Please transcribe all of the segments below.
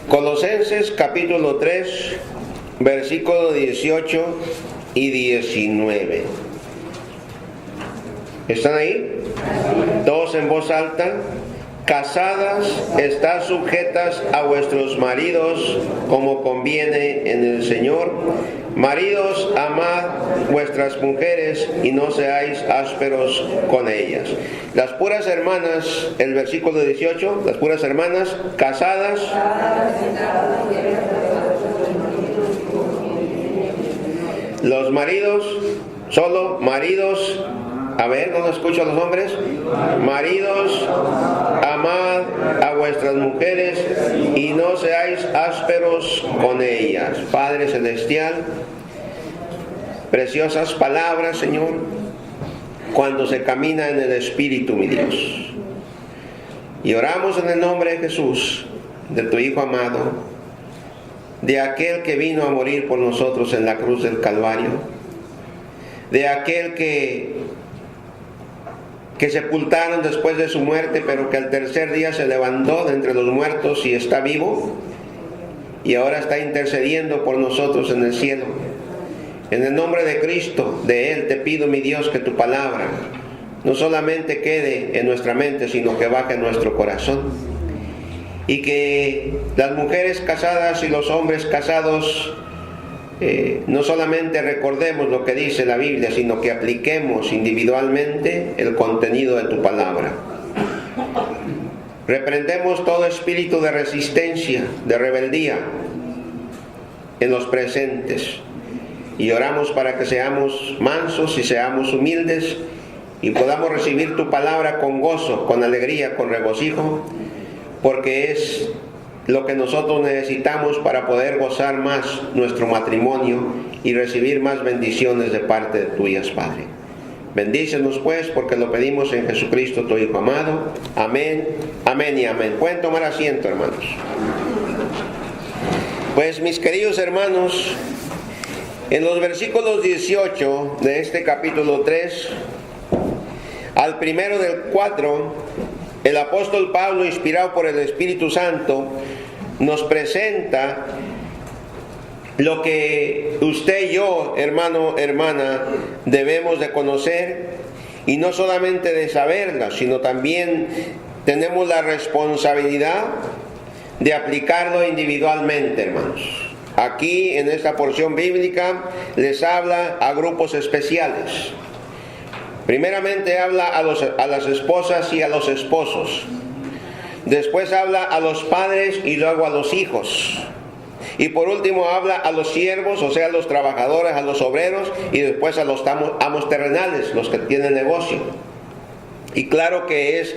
Colosenses capítulo 3, versículo 18 y 19. ¿Están ahí? Todos en voz alta. Casadas, estad sujetas a vuestros maridos como conviene en el Señor. Maridos, amad vuestras mujeres y no seáis ásperos con ellas. Las puras hermanas, el versículo 18, las puras hermanas casadas. Los maridos, solo maridos. A ver, no lo escucho a los hombres. Maridos, amad a vuestras mujeres y no seáis ásperos con ellas. Padre Celestial, preciosas palabras, Señor, cuando se camina en el Espíritu, mi Dios. Y oramos en el nombre de Jesús, de tu Hijo amado, de aquel que vino a morir por nosotros en la cruz del Calvario, de aquel que sepultaron después de su muerte, pero que al tercer día se levantó de entre los muertos y está vivo, y ahora está intercediendo por nosotros en el cielo. En el nombre de Cristo, de Él, te pido, mi Dios, que tu palabra no solamente quede en nuestra mente, sino que baje en nuestro corazón, y que las mujeres casadas y los hombres casados no solamente recordemos lo que dice la Biblia, sino que apliquemos individualmente el contenido de tu palabra. Reprendemos todo espíritu de resistencia, de rebeldía en los presentes, y oramos para que seamos mansos y seamos humildes y podamos recibir tu palabra con gozo, con alegría, con regocijo, porque es lo que nosotros necesitamos para poder gozar más nuestro matrimonio y recibir más bendiciones de parte de tuyas, Padre. Bendícenos pues, porque lo pedimos en Jesucristo, tu Hijo amado. Amén, amén y amén. Pueden tomar asiento, hermanos. Pues, mis queridos hermanos, en los versículos 18 de este capítulo 3 al primero del 4, el apóstol Pablo, inspirado por el Espíritu Santo, nos presenta lo que usted y yo, hermano, hermana, debemos de conocer, y no solamente de saberla, sino también tenemos la responsabilidad de aplicarlo individualmente, hermanos. Aquí en esta porción bíblica les habla a grupos especiales. Primeramente habla a las esposas y a los esposos. Después habla a los padres y luego a los hijos. Y por último habla a los siervos, o sea, a los trabajadores, a los obreros, y después a los amos terrenales, los que tienen negocio. Y claro que es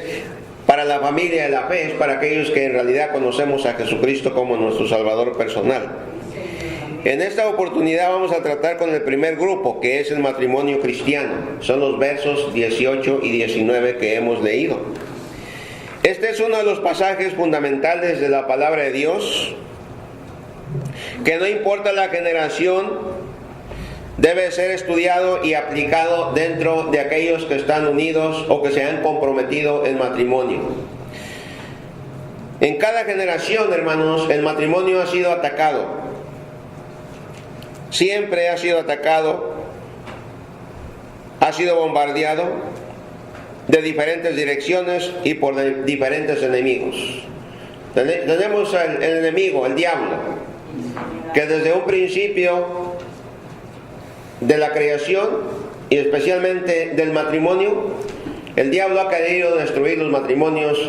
para la familia de la fe, es para aquellos que en realidad conocemos a Jesucristo como nuestro Salvador personal. En esta oportunidad vamos a tratar con el primer grupo, que es el matrimonio cristiano. Son los versos 18 y 19 que hemos leído. Este es uno de los pasajes fundamentales de la palabra de Dios, que no importa la generación, debe ser estudiado y aplicado dentro de aquellos que están unidos o que se han comprometido en matrimonio. En cada generación, hermanos, el matrimonio ha sido atacado. Siempre ha sido atacado, ha sido bombardeado de diferentes direcciones y por diferentes enemigos. Tenemos el enemigo, el diablo, que desde un principio de la creación y especialmente del matrimonio, el diablo ha querido destruir los matrimonios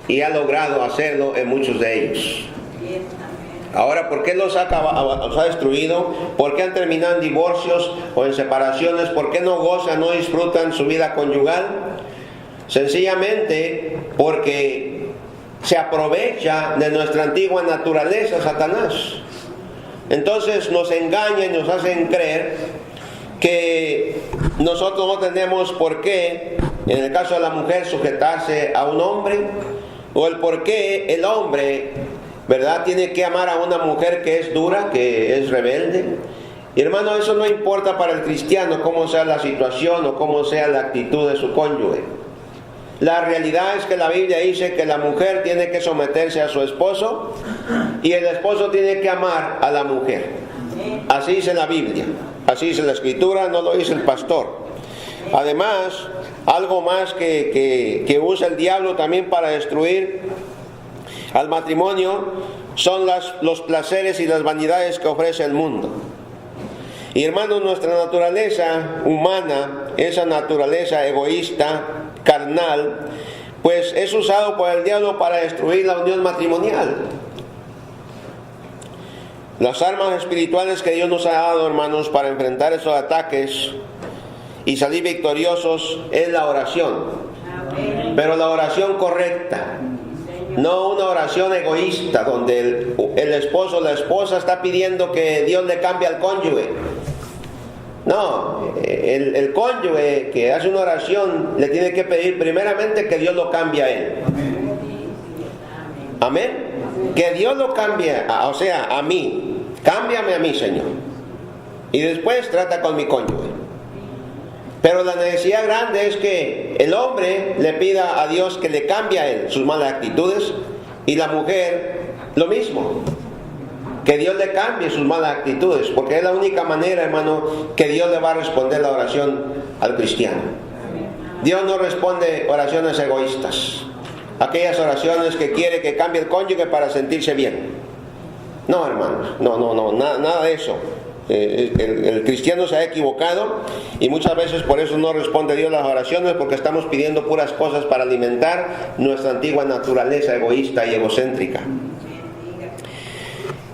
y ha logrado hacerlo en muchos de ellos. Ahora, ¿por qué los ha destruido? ¿Por qué han terminado en divorcios o en separaciones? ¿Por qué no gozan, no disfrutan su vida conyugal? Sencillamente porque se aprovecha de nuestra antigua naturaleza, Satanás. Entonces nos engañan y nos hacen creer que nosotros no tenemos por qué, en el caso de la mujer, sujetarse a un hombre, o el por qué el hombre, ¿verdad?, tiene que amar a una mujer que es dura, que es rebelde. Y hermano, eso no importa para el cristiano, cómo sea la situación o cómo sea la actitud de su cónyuge. La realidad es que la Biblia dice que la mujer tiene que someterse a su esposo y el esposo tiene que amar a la mujer. Así dice la Biblia, así dice la Escritura, no lo dice el pastor. Además, algo más que usa el diablo también para destruir al matrimonio son los placeres y las vanidades que ofrece el mundo. Y hermanos, nuestra naturaleza humana, esa naturaleza egoísta, carnal, pues es usado por el diablo para destruir la unión matrimonial. Las armas espirituales que Dios nos ha dado, hermanos, para enfrentar esos ataques y salir victoriosos es la oración. Pero la oración correcta, no una oración egoísta donde el esposo o la esposa está pidiendo que Dios le cambie al cónyuge. No, el cónyuge que hace una oración le tiene que pedir primeramente que Dios lo cambie a él. Amén. Que Dios lo cambie, o sea, a mí. Cámbiame a mí, Señor. Y después trata con mi cónyuge. Pero la necesidad grande es que el hombre le pida a Dios que le cambie a él sus malas actitudes y la mujer lo mismo. Que Dios le cambie sus malas actitudes, porque es la única manera, hermano, que Dios le va a responder la oración al cristiano. Dios no responde oraciones egoístas, aquellas oraciones que quiere que cambie el cónyuge para sentirse bien. No, hermanos, no, nada de eso. El cristiano se ha equivocado y muchas veces por eso no responde Dios las oraciones, porque estamos pidiendo puras cosas para alimentar nuestra antigua naturaleza egoísta y egocéntrica.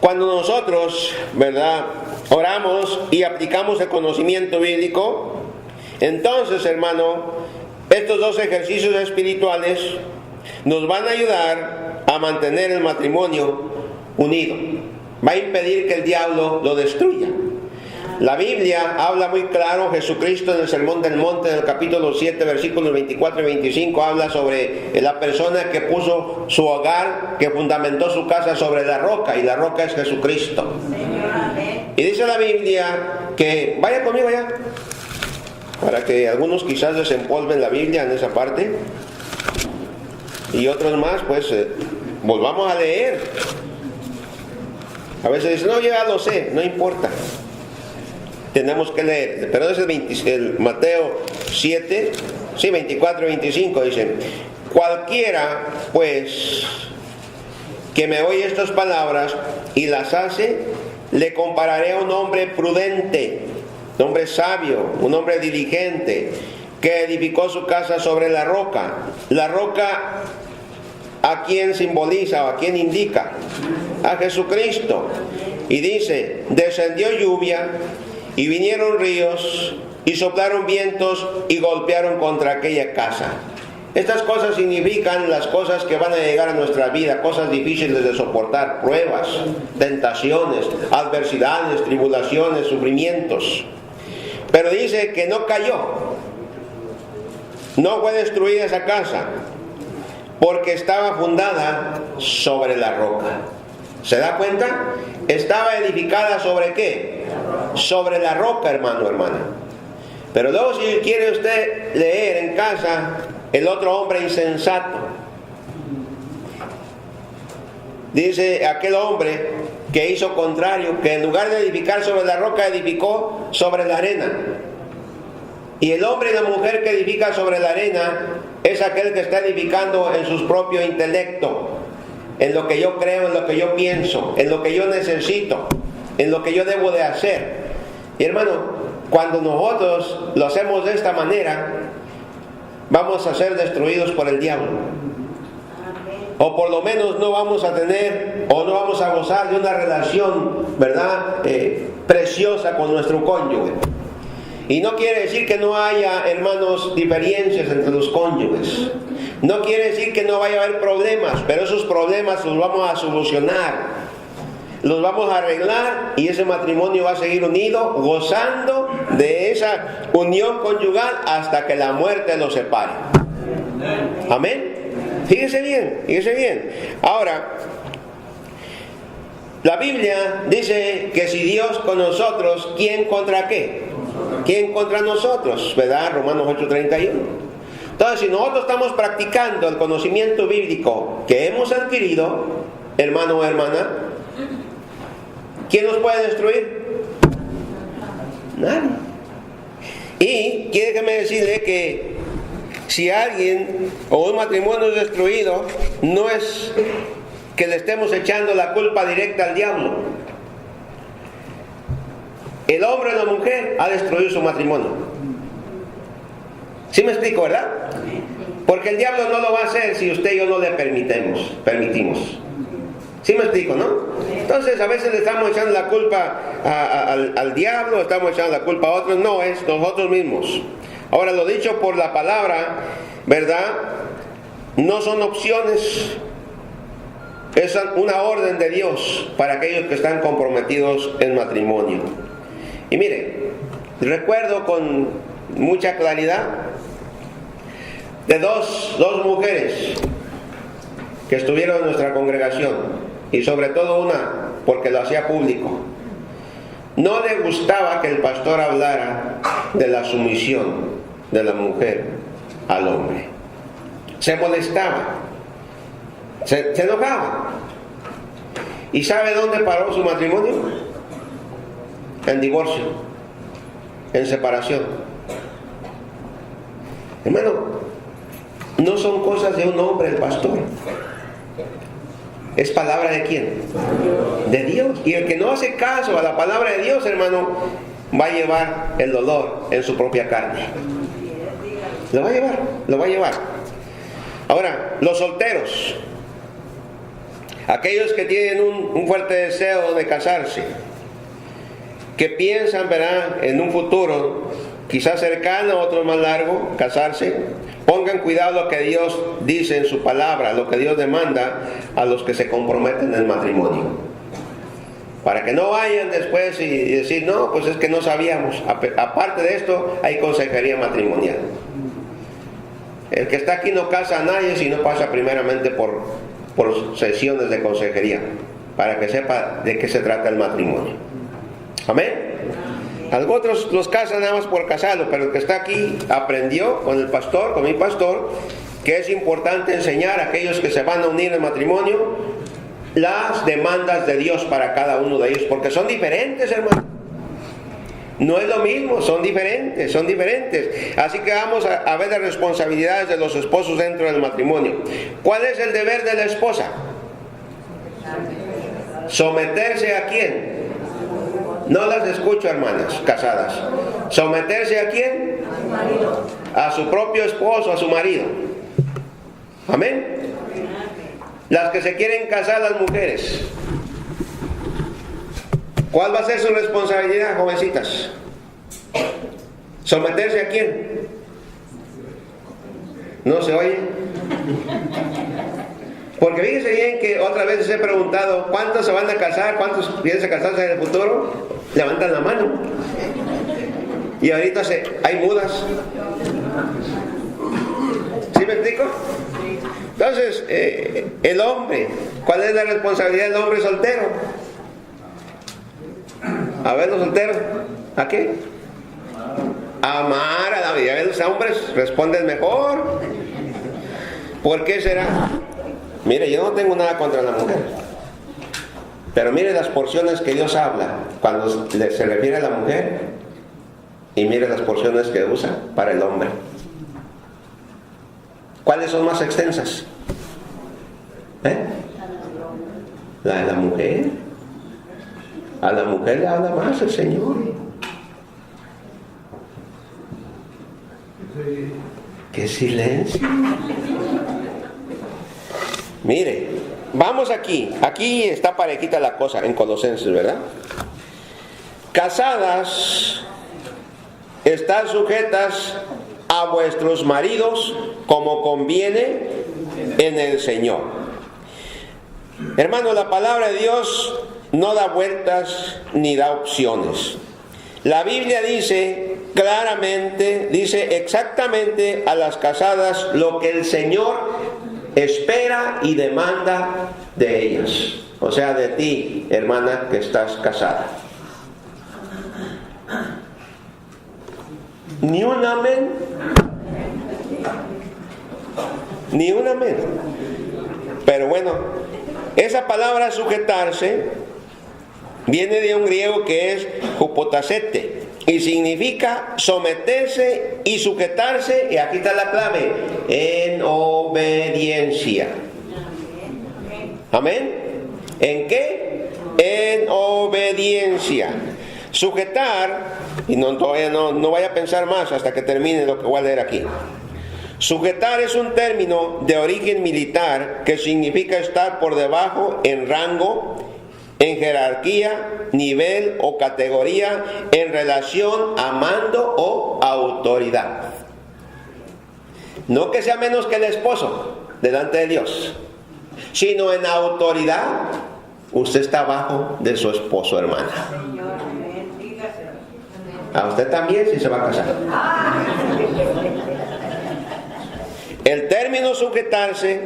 Cuando nosotros, ¿verdad?, oramos y aplicamos el conocimiento bíblico, entonces, hermano, estos dos ejercicios espirituales nos van a ayudar a mantener el matrimonio unido. Va a impedir que el diablo lo destruya. La Biblia habla muy claro, Jesucristo en el Sermón del Monte, en el capítulo 7, versículos 24 y 25, habla sobre la persona que puso su hogar, que fundamentó su casa sobre la roca, y la roca es Jesucristo. Y dice la Biblia que, vaya conmigo allá, para que algunos quizás desempolven la Biblia en esa parte, y otros más, pues, volvamos a leer. A veces dicen, no, yo ya lo sé, no importa. Tenemos que leer, pero es el Mateo 7, sí, 24 y 25, dice: cualquiera, pues, que me oye estas palabras y las hace, le compararé a un hombre prudente, un hombre sabio, un hombre diligente, que edificó su casa sobre la roca. La roca, ¿a quién simboliza o a quién indica? A Jesucristo. Y dice: descendió lluvia y vinieron ríos y soplaron vientos y golpearon contra aquella casa. Estas cosas significan las cosas que van a llegar a nuestra vida, cosas difíciles de soportar, pruebas, tentaciones, adversidades, tribulaciones, sufrimientos. Pero dice que no cayó, no fue destruida esa casa, porque estaba fundada sobre la roca. ¿Se da cuenta? Estaba edificada ¿sobre qué? Sobre la roca, hermana. Pero luego, si quiere usted leer en casa, el otro hombre insensato, dice aquel hombre que hizo contrario, que en lugar de edificar sobre la roca, edificó sobre la arena. Y el hombre y la mujer que edifica sobre la arena es aquel que está edificando en su propio intelecto, en lo que yo creo, en lo que yo pienso, en lo que yo necesito, en lo que yo debo de hacer. Y hermano, cuando nosotros lo hacemos de esta manera, vamos a ser destruidos por el diablo. O por lo menos no vamos a tener, o no vamos a gozar de una relación, ¿verdad?, preciosa con nuestro cónyuge. Y no quiere decir que no haya, hermanos, diferencias entre los cónyuges. No quiere decir que no vaya a haber problemas, pero esos problemas los vamos a solucionar, los vamos a arreglar, y ese matrimonio va a seguir unido, gozando de esa unión conyugal hasta que la muerte los separe. Amén. Fíjese bien. Ahora, la Biblia dice que si Dios con nosotros, ¿quién contra qué? ¿Quién contra nosotros? ¿Verdad? Romanos 8:31. Entonces, si nosotros estamos practicando el conocimiento bíblico que hemos adquirido, hermano o hermana, ¿quién nos puede destruir? Nadie. Y déjeme decirle que si alguien o un matrimonio es destruido, no es que le estemos echando la culpa directa al diablo. El hombre o la mujer ha destruido su matrimonio. ¿Sí me explico, verdad? Porque el diablo no lo va a hacer si usted y yo no le permitimos. ¿Sí me explico, no? Entonces a veces le estamos echando la culpa al diablo, estamos echando la culpa a otros. No, es nosotros mismos. Ahora, lo dicho por la palabra, ¿verdad? No son opciones. Es una orden de Dios para aquellos que están comprometidos en matrimonio. Y mire, recuerdo con mucha claridad de dos mujeres que estuvieron en nuestra congregación, y sobre todo una porque lo hacía público. No le gustaba que el pastor hablara de la sumisión de la mujer al hombre. Se molestaba, se enojaba. ¿Y sabe dónde paró su matrimonio? En divorcio, en separación. Hermano, no son cosas de un hombre el pastor. ¿Es palabra de quién? De Dios. Y el que no hace caso a la palabra de Dios, hermano, va a llevar el dolor en su propia carne. Lo va a llevar. Ahora, los solteros, aquellos que tienen un fuerte deseo de casarse, que piensan, ¿verdad?, en un futuro, quizás cercano, otro más largo, casarse, pongan cuidado lo que Dios dice en su palabra, lo que Dios demanda a los que se comprometen en el matrimonio. Para que no vayan después y decir, no, pues es que no sabíamos. Aparte de esto, hay consejería matrimonial. El que está aquí no casa a nadie si no pasa primeramente por sesiones de consejería, para que sepa de qué se trata el matrimonio. Amén. Algunos los casan nada más por casarlo, pero el que está aquí aprendió con el pastor, con mi pastor, que es importante enseñar a aquellos que se van a unir en matrimonio las demandas de Dios para cada uno de ellos, porque son diferentes, hermano. No es lo mismo, son diferentes. Así que vamos a ver las responsabilidades de los esposos dentro del matrimonio. ¿Cuál es el deber de la esposa? ¿Someterse a quién? No las escucho, hermanas casadas. ¿Someterse a quién? A su propio esposo, a su marido. Amén. Las que se quieren casar, las mujeres, ¿cuál va a ser su responsabilidad, jovencitas? ¿Someterse a quién? ¿No se oye? Porque fíjense bien que otra vez les he preguntado, ¿cuántos se van a casar? ¿Cuántos piensan casarse en el futuro? Levantan la mano. Y ahorita hay mudas. ¿Sí me explico? Entonces, el hombre, ¿cuál es la responsabilidad del hombre soltero? A ver, los solteros, ¿a qué? Amar a la vida. A ver, los hombres responden mejor. ¿Por qué será? Mire, yo no tengo nada contra la mujer, pero mire las porciones que Dios habla cuando se refiere a la mujer, y mire las porciones que usa para el hombre. ¿Cuáles son más extensas? La de la mujer. A la mujer le habla más el Señor. ¡Qué silencio! Mire, vamos aquí. Aquí está parejita la cosa en Colosenses, ¿verdad? Casadas, están sujetas a vuestros maridos como conviene en el Señor. Hermano, la palabra de Dios no da vueltas ni da opciones. La Biblia dice claramente, dice exactamente a las casadas lo que el Señor espera y demanda de ellas. O sea, de ti, hermana, que estás casada. Ni un amén. Ni un amén. Pero bueno, esa palabra sujetarse viene de un griego que es hupotasete y significa someterse y sujetarse, y aquí está la clave, en obediencia. Amén. ¿En qué? En obediencia. Sujetar, y todavía no vaya a pensar más hasta que termine lo que voy a leer aquí. Sujetar es un término de origen militar que significa estar por debajo en rango, en jerarquía, nivel o categoría en relación a mando o autoridad. No que sea menos que el esposo delante de Dios, sino en autoridad. Usted está abajo de su esposo, hermana. A usted también si se va a casar. El término sujetarse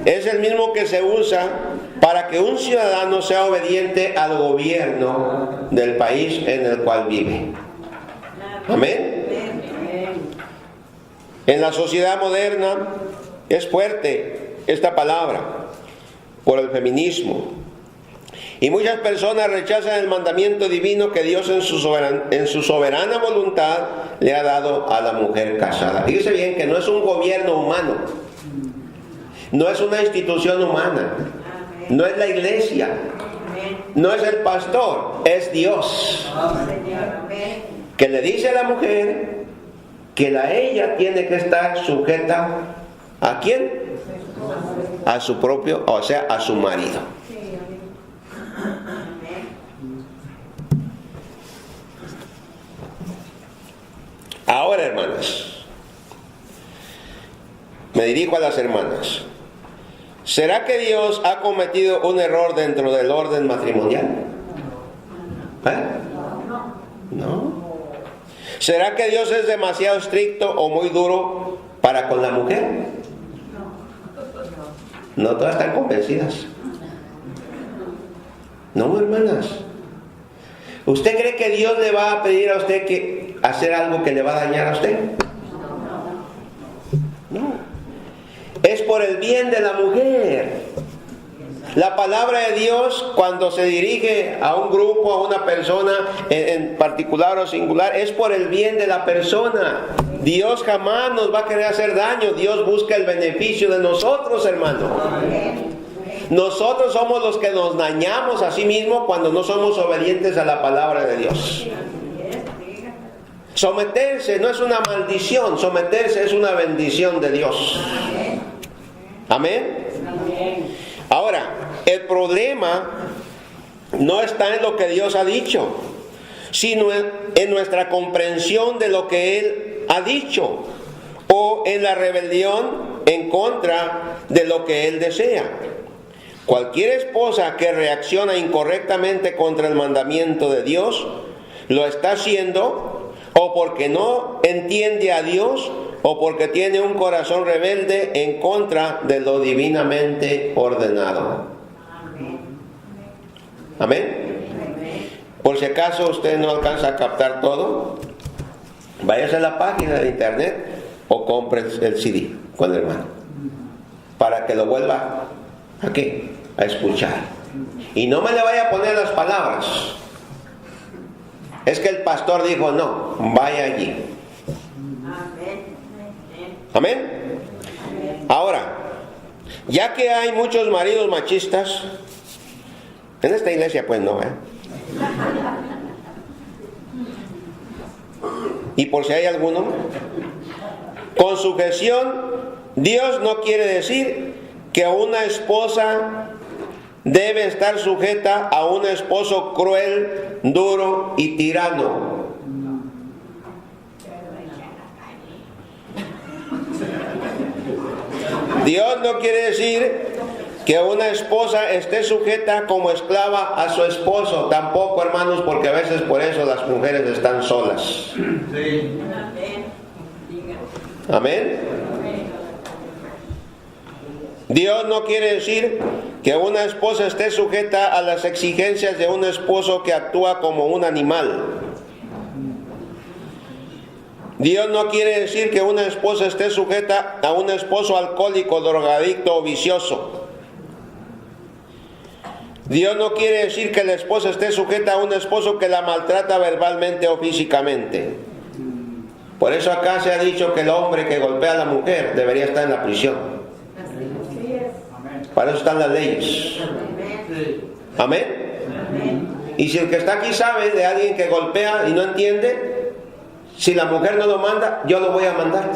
es el mismo que se usa para que un ciudadano sea obediente al gobierno del país en el cual vive. Amén. En la sociedad moderna es fuerte esta palabra por el feminismo. Y muchas personas rechazan el mandamiento divino que Dios en su soberana voluntad le ha dado a la mujer casada. Fíjese bien que no es un gobierno humano, no es una institución humana, no es la iglesia, no es el pastor, es Dios que le dice a la mujer que ella tiene que estar sujeta ¿a quién? A su propio, o sea, a su marido. Ahora, hermanas, me dirijo a las hermanas. ¿Será que Dios ha cometido un error dentro del orden matrimonial? No. ¿Será que Dios es demasiado estricto o muy duro para con la mujer? No todas están convencidas. No, hermanas. ¿Usted cree que Dios le va a pedir a usted que hacer algo que le va a dañar a usted? No. Es por el bien de la mujer. La palabra de Dios, cuando se dirige a un grupo, a una persona en particular o singular, es por el bien de la persona. Dios jamás nos va a querer hacer daño. Dios busca el beneficio de nosotros, hermano. Nosotros somos los que nos dañamos a sí mismos cuando no somos obedientes a la palabra de Dios. Someterse no es una maldición, someterse es una bendición de Dios. Amén. Ahora, el problema no está en lo que Dios ha dicho, sino en nuestra comprensión de lo que Él ha dicho, o en la rebelión en contra de lo que Él desea. Cualquier esposa que reacciona incorrectamente contra el mandamiento de Dios, lo está haciendo o porque no entiende a Dios o porque tiene un corazón rebelde en contra de lo divinamente ordenado. Amén. Por si acaso usted no alcanza a captar todo, váyase a la página de internet o compre el CD con el hermano para que lo vuelva aquí a escuchar. Y no me le vaya a poner las palabras. Es que el pastor dijo no, vaya allí. Amén. Ahora, ya que hay muchos maridos machistas, en esta iglesia pues no, y por si hay alguno, con sujeción, Dios no quiere decir que una esposa debe estar sujeta a un esposo cruel, duro y tirano. Dios no quiere decir que una esposa esté sujeta como esclava a su esposo. Tampoco, hermanos, porque a veces por eso las mujeres están solas. Sí. Amén. Dios no quiere decir que una esposa esté sujeta a las exigencias de un esposo que actúa como un animal. Dios no quiere decir que una esposa esté sujeta a un esposo alcohólico, drogadicto o vicioso. Dios no quiere decir que la esposa esté sujeta a un esposo que la maltrata verbalmente o físicamente. Por eso acá se ha dicho que el hombre que golpea a la mujer debería estar en la prisión. Para eso están las leyes. Amén. Y si el que está aquí sabe de alguien que golpea y no entiende, si la mujer no lo manda, yo lo voy a mandar.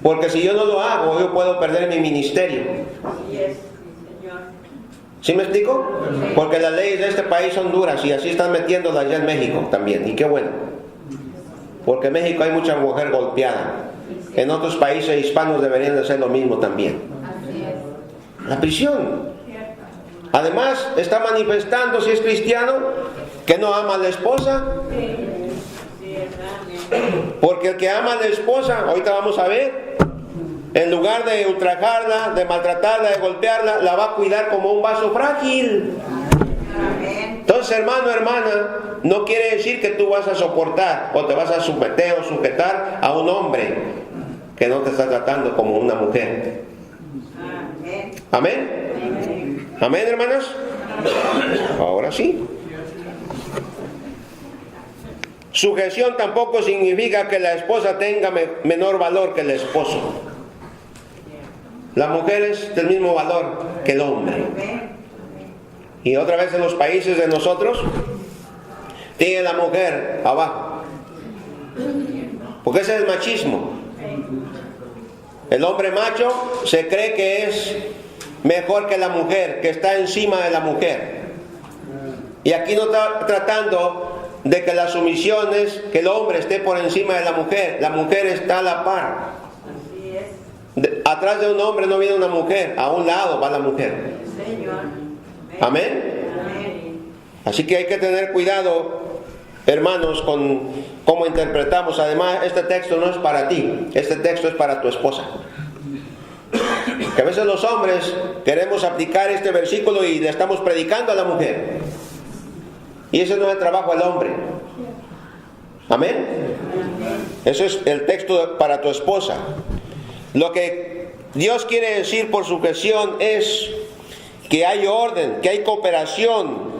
Porque si yo no lo hago, yo puedo perder mi ministerio. ¿Sí me explico? Porque las leyes de este país son duras y así están metiéndolas ya en México también. Y qué bueno. Porque en México hay mucha mujer golpeada. En otros países hispanos deberían de hacer lo mismo también. La prisión. Además, está manifestando, si es cristiano, que no ama a la esposa. Porque el que ama a la esposa, ahorita vamos a ver, en lugar de ultrajarla, de maltratarla, de golpearla, la va a cuidar como un vaso frágil. Entonces, hermano, hermana, no quiere decir que tú vas a soportar o te vas a someter o sujetar a un hombre que no te está tratando como una mujer. Amén. Amén, hermanos. Ahora sí. Sujeción tampoco significa que la esposa tenga menor valor que el esposo. La mujer es del mismo valor que el hombre. Y otra vez en los países de nosotros, tiene la mujer abajo. Porque ese es el machismo. El hombre macho se cree que es mejor que la mujer, que está encima de la mujer. Y aquí no está tratando de que la sumisión es que el hombre esté por encima de la mujer está a la par. Atrás de un hombre no viene una mujer, a un lado va la mujer. Amén. Así que hay que tener cuidado, hermanos, con cómo interpretamos. Además, este texto no es para ti, este texto es para tu esposa. Que a veces los hombres queremos aplicar este versículo y le estamos predicando a la mujer. Y ese no es el trabajo del hombre. Amén. Eso es el texto para tu esposa. Lo que Dios quiere decir por sujeción es que hay orden, que hay cooperación,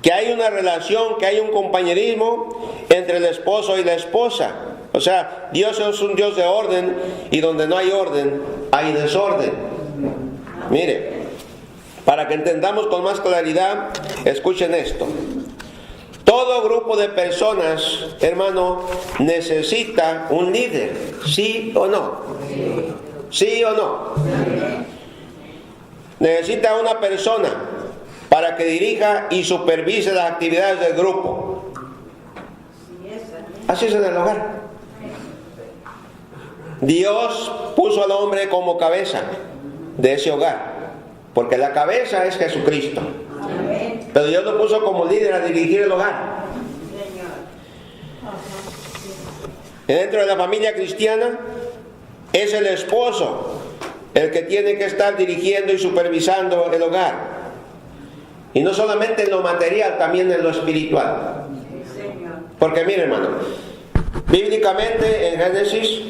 que hay una relación, que hay un compañerismo entre el esposo y la esposa. O sea, Dios es un Dios de orden y donde no hay orden, hay desorden. Mire, para que entendamos con más claridad, escuchen esto. Todo grupo de personas, hermano, necesita un líder, ¿sí o no? ¿Sí o no? Necesita una persona para que dirija y supervise las actividades del grupo. Así es en el hogar. Dios puso al hombre como cabeza de ese hogar, porque la cabeza es Jesucristo. Pero Dios lo puso como líder a dirigir el hogar. Dentro de la familia cristiana es el esposo el que tiene que estar dirigiendo y supervisando el hogar. Y no solamente en lo material, también en lo espiritual. Porque mire, hermano, bíblicamente en Génesis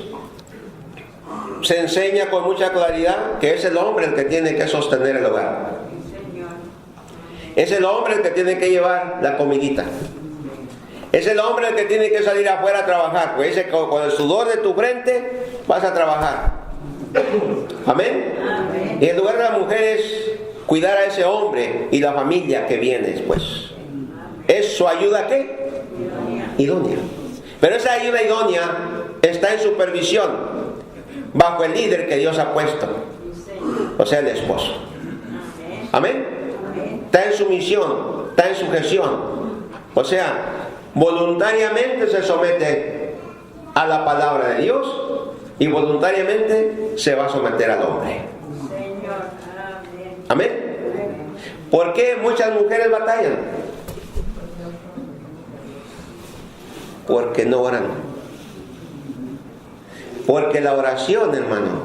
se enseña con mucha claridad que es el hombre el que tiene que sostener el hogar. Es el hombre el que tiene que llevar la comidita. Es el hombre el que tiene que salir afuera a trabajar. Pues dice, con el sudor de tu frente vas a trabajar. Amén. Amén. Y en lugar de la mujer es cuidar a ese hombre y la familia que viene después. ¿Es su ayuda qué? Idónea. Pero esa ayuda idónea está en supervisión bajo el líder que Dios ha puesto. O sea, el esposo. Amén. Está en sumisión, está en sujeción. O sea, voluntariamente se somete a la palabra de Dios y voluntariamente se va a someter al hombre. Amén. ¿Por qué muchas mujeres batallan? Porque no oran. Porque la oración, hermano,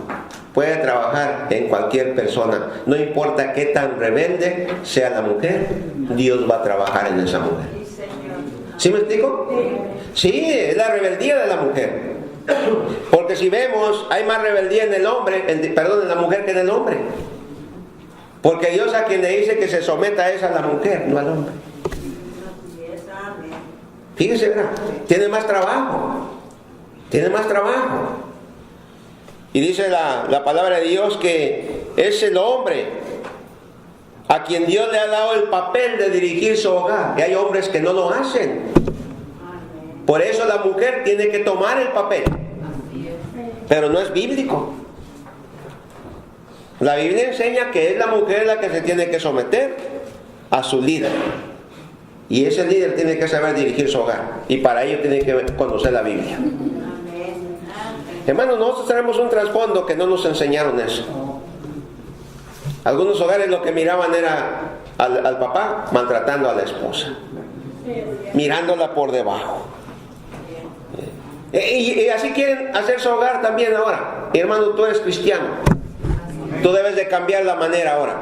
puede trabajar en cualquier persona. No importa qué tan rebelde sea la mujer, Dios va a trabajar en esa mujer. ¿Sí me explico? Sí, es la rebeldía de la mujer. Porque si vemos, hay más rebeldía en el hombre, en la mujer que en el hombre. Porque Dios a quien le dice que se someta es a la mujer, no al hombre. Fíjese, ¿verdad? Tiene más trabajo. Tiene más trabajo. Y dice la palabra de Dios que es el hombre a quien Dios le ha dado el papel de dirigir su hogar. Y hay hombres que no lo hacen. Por eso la mujer tiene que tomar el papel. Pero no es bíblico. La Biblia enseña que es la mujer la que se tiene que someter a su líder. Y ese líder tiene que saber dirigir su hogar. Y para ello tiene que conocer la Biblia. Hermanos, nosotros tenemos un trasfondo que no nos enseñaron eso. Algunos hogares lo que miraban era al papá maltratando a la esposa, mirándola por debajo. Y así quieren hacer su hogar también ahora. Y hermano, tú eres cristiano. Tú debes de cambiar la manera ahora.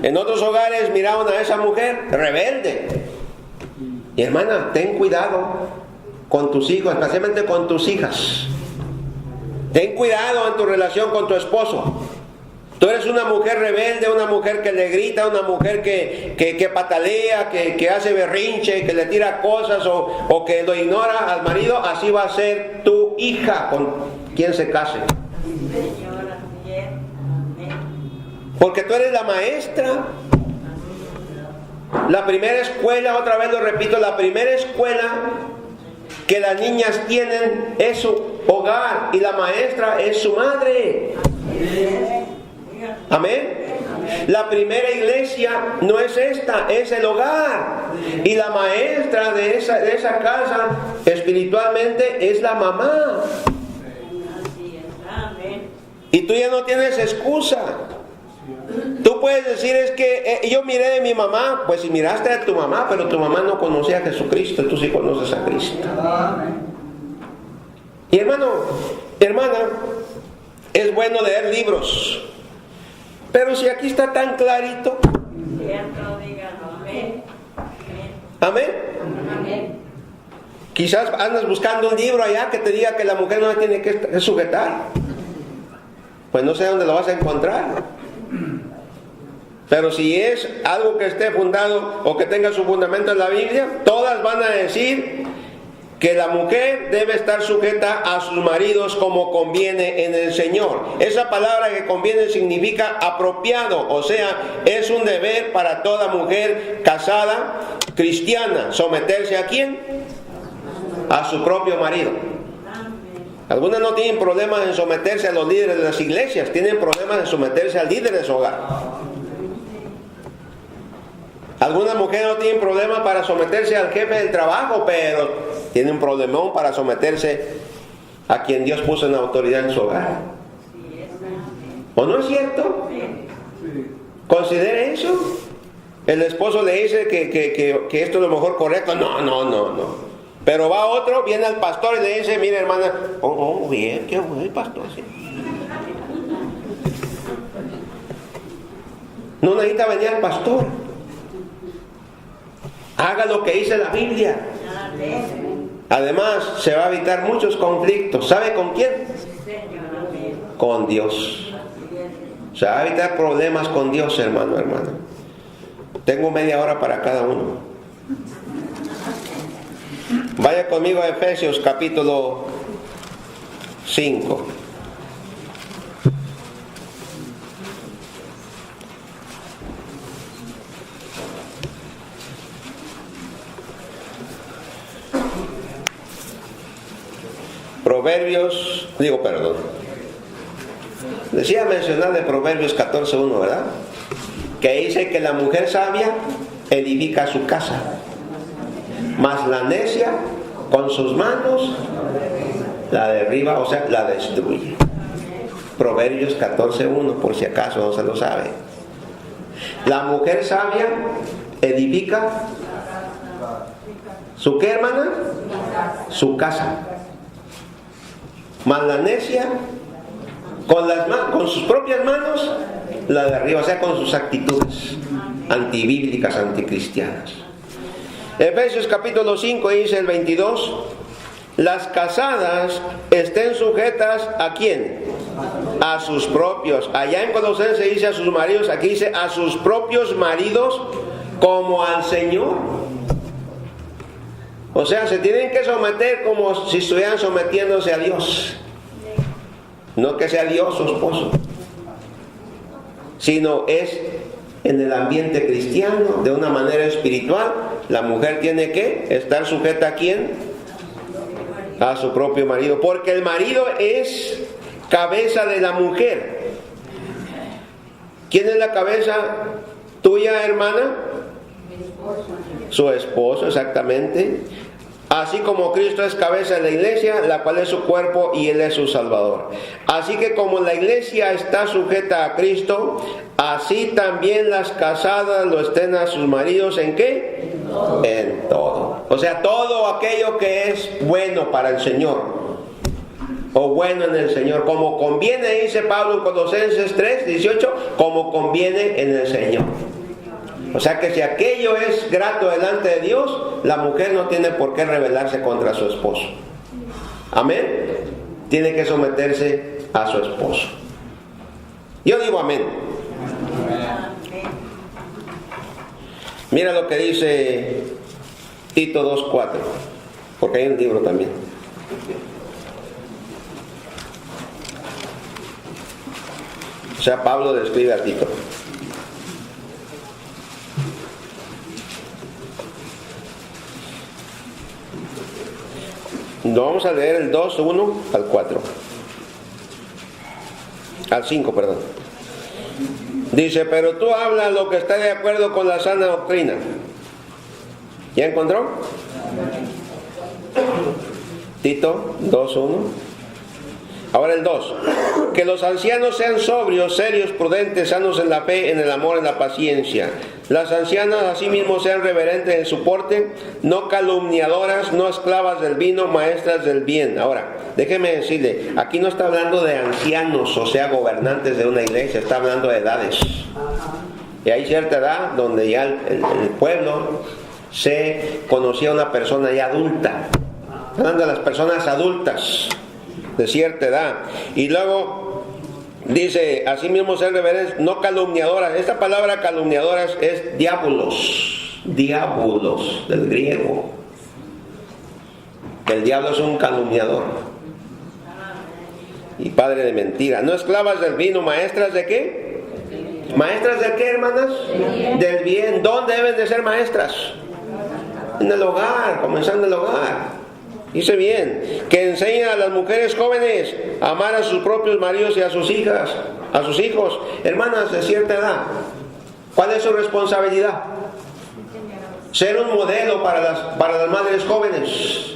En otros hogares miraban a esa mujer rebelde. Y hermana, ten cuidado con tus hijos, especialmente con tus hijas. Ten cuidado en tu relación con tu esposo. Tú eres una mujer rebelde, una mujer que le grita, una mujer que patalea, que hace berrinche, que le tira cosas o que lo ignora al marido. Así va a ser tu hija con quien se case. Porque tú eres la maestra. La primera escuela, otra vez lo repito, la primera escuela que las niñas tienen es su hogar y la maestra es su madre. Amén. La primera iglesia no es esta, es el hogar. Y la maestra de esa casa espiritualmente es la mamá. Y tú ya no tienes excusa. Tú puedes decir, es que yo miré de mi mamá. Pues si miraste de tu mamá, pero tu mamá no conocía a Jesucristo, tú sí conoces a Cristo. Y hermano, hermana, es bueno leer libros. Pero si aquí está tan clarito. Amén. Quizás andas buscando un libro allá que te diga que la mujer no la tiene que sujetar. Pues no sé dónde lo vas a encontrar. Pero si es algo que esté fundado o que tenga su fundamento en la Biblia, todas van a decir que la mujer debe estar sujeta a sus maridos como conviene en el Señor. Esa palabra que conviene significa apropiado, o sea, es un deber para toda mujer casada, cristiana, someterse ¿a quién? A su propio marido. Algunas no tienen problemas en someterse a los líderes de las iglesias, tienen problemas en someterse al líder de su hogar. Algunas mujeres no tienen problema para someterse al jefe del trabajo, pero tienen un problemón para someterse a quien Dios puso en autoridad en su hogar. ¿O no es cierto? Considere eso. El esposo le dice que esto es lo mejor correcto. No. Pero va otro, viene al pastor y le dice, mira hermana, bien, qué bueno el pastor. ¿Sí? No necesita venir al pastor. Haga lo que dice la Biblia. Además, se va a evitar muchos conflictos. ¿Sabe con quién? Con Dios. Se va a evitar problemas con Dios, hermano. Tengo media hora para cada uno. Vaya conmigo a Efesios capítulo 5. Decía mencionar de Proverbios 14:1, ¿verdad? Que dice que la mujer sabia edifica su casa, mas la necia con sus manos la derriba, o sea, la destruye. Proverbios 14:1, por si acaso no se lo sabe. La mujer sabia edifica ¿su qué, hermana? Su casa. Mas la necia con sus propias manos la derriba, o sea, con sus actitudes antibíblicas, anticristianas. Efesios capítulo 5 dice el 22, las casadas estén sujetas ¿a quién? A sus propios. Allá en Colosenses dice a sus maridos, aquí dice a sus propios maridos como al Señor. O sea, se tienen que someter como si estuvieran sometiéndose a Dios. No que sea Dios su esposo, sino es en el ambiente cristiano, de una manera espiritual. La mujer tiene que estar sujeta ¿a quién? A su propio marido, porque el marido es cabeza de la mujer. ¿Quién es la cabeza tuya, hermana? Su esposo, exactamente. Así como Cristo es cabeza de la iglesia, la cual es su cuerpo y Él es su Salvador. Así que como la iglesia está sujeta a Cristo, así también las casadas lo estén a sus maridos ¿en qué? En todo. O sea, todo aquello que es bueno para el Señor, o bueno en el Señor, como conviene, dice Pablo en Colosenses 3, 18, como conviene en el Señor. O sea que si aquello es grato delante de Dios, la mujer no tiene por qué rebelarse contra su esposo. Amén. Tiene que someterse a su esposo. Yo digo amén. Mira lo que dice Tito 2:4, porque hay un libro también. O sea, Pablo describe a Tito. No, vamos a leer el 2, 1 al 4. Al 5, perdón. Dice, pero tú hablas lo que está de acuerdo con la sana doctrina. ¿Ya encontró? Tito 2, 1. Ahora el 2. Que los ancianos sean sobrios, serios, prudentes, sanos en la fe, en el amor, en la paciencia. Las ancianas asimismo sean reverentes en su porte, no calumniadoras, no esclavas del vino, maestras del bien. Ahora, déjeme decirle, aquí no está hablando de ancianos, o sea, gobernantes de una iglesia, está hablando de edades. Y hay cierta edad donde ya el pueblo se conocía a una persona ya adulta. Hablando de las personas adultas de cierta edad. Y luego dice, asimismo ser reverentes, no calumniadoras. Esta palabra calumniadoras es diabolos del griego. El diablo es un calumniador y padre de mentira. No esclavas del vino, maestras de qué. ¿Maestras de qué, hermanas? Del bien. ¿Dónde deben de ser maestras? En el hogar, comenzando el hogar. Dice bien, que enseña a las mujeres jóvenes a amar a sus propios maridos y a sus hijas, a sus hijos. Hermanas de cierta edad, ¿cuál es su responsabilidad? Ser un modelo para las madres jóvenes.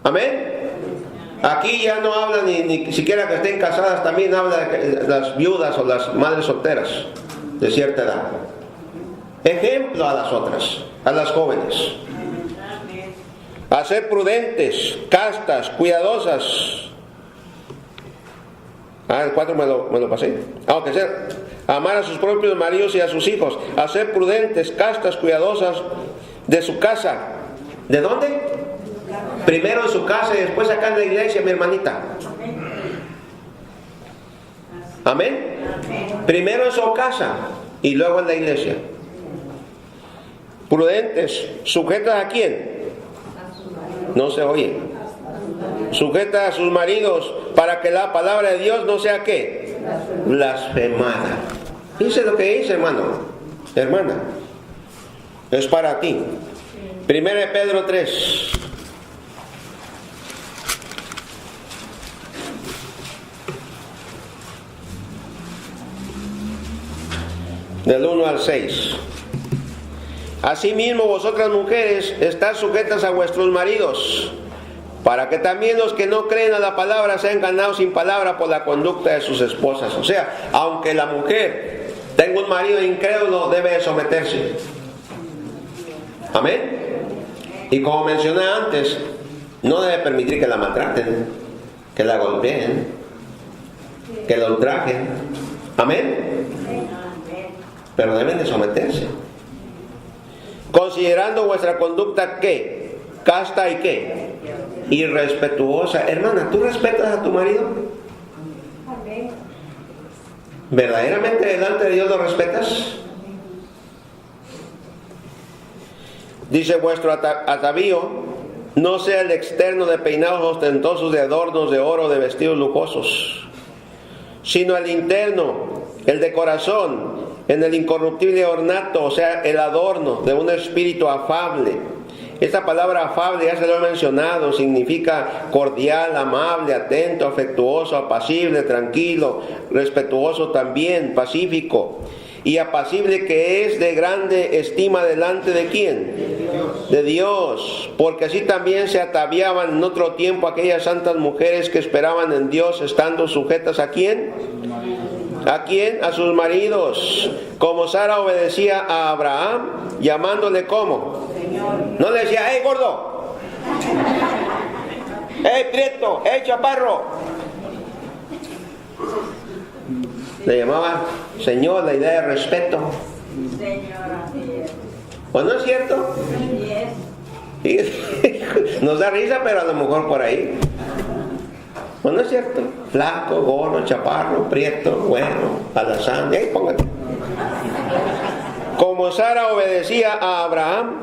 Amén. Aquí ya no habla ni siquiera que estén casadas, también habla de las viudas o las madres solteras de cierta edad. Ejemplo a las otras, a las jóvenes. A ser prudentes, castas, cuidadosas. El 4 me lo pasé. Aunque sea, amar a sus propios maridos y a sus hijos. A ser prudentes, castas, cuidadosas de su casa. ¿De dónde? Primero en su casa y después acá en la iglesia, mi hermanita. Amén. Primero en su casa y luego en la iglesia. Prudentes, sujetas a quién. No se oye. Sujeta a sus maridos para que la palabra de Dios no sea ¿qué? Blasfemada. Dice lo que dice, hermana. Es para ti. 1 Pedro 3. Del 1 al 6. Asimismo, vosotras mujeres, estad sujetas a vuestros maridos, para que también los que no creen a la palabra sean ganados sin palabra por la conducta de sus esposas. O sea, aunque la mujer tenga un marido incrédulo, debe someterse. Amén. Y como mencioné antes, no debe permitir que la maltraten, que la golpeen, que la ultrajen. Amén. Pero deben de someterse. considerando vuestra conducta, ¿qué? Casta y ¿qué? Y respetuosa. Hermana, ¿tú respetas a tu marido? ¿Verdaderamente delante de Dios lo respetas? Dice, vuestro atavío no sea el externo de peinados ostentosos, de adornos de oro, de vestidos lujosos, sino el interno, el de corazón, en el incorruptible ornato, o sea, el adorno de un espíritu afable. Esta palabra afable, ya se lo he mencionado, significa cordial, amable, atento, afectuoso, apacible, tranquilo, respetuoso también, pacífico. Y apacible, que es de grande estima delante de ¿quién? De Dios. Porque así también se ataviaban en otro tiempo aquellas santas mujeres que esperaban en Dios, estando sujetas ¿a quién? ¿A quién? A sus maridos. Como Sara obedecía a Abraham, llamándole ¿cómo? No le decía, ¡hey gordo! ¡Hey prieto! ¡Hey chaparro! Le llamaba Señor, la idea de respeto. ¿O no es cierto? Nos da risa, pero a lo mejor por ahí. ¿O no es cierto? Flaco, gordo, chaparro, prieto, bueno, alazán, y ahí póngate. Como Sara obedecía a Abraham,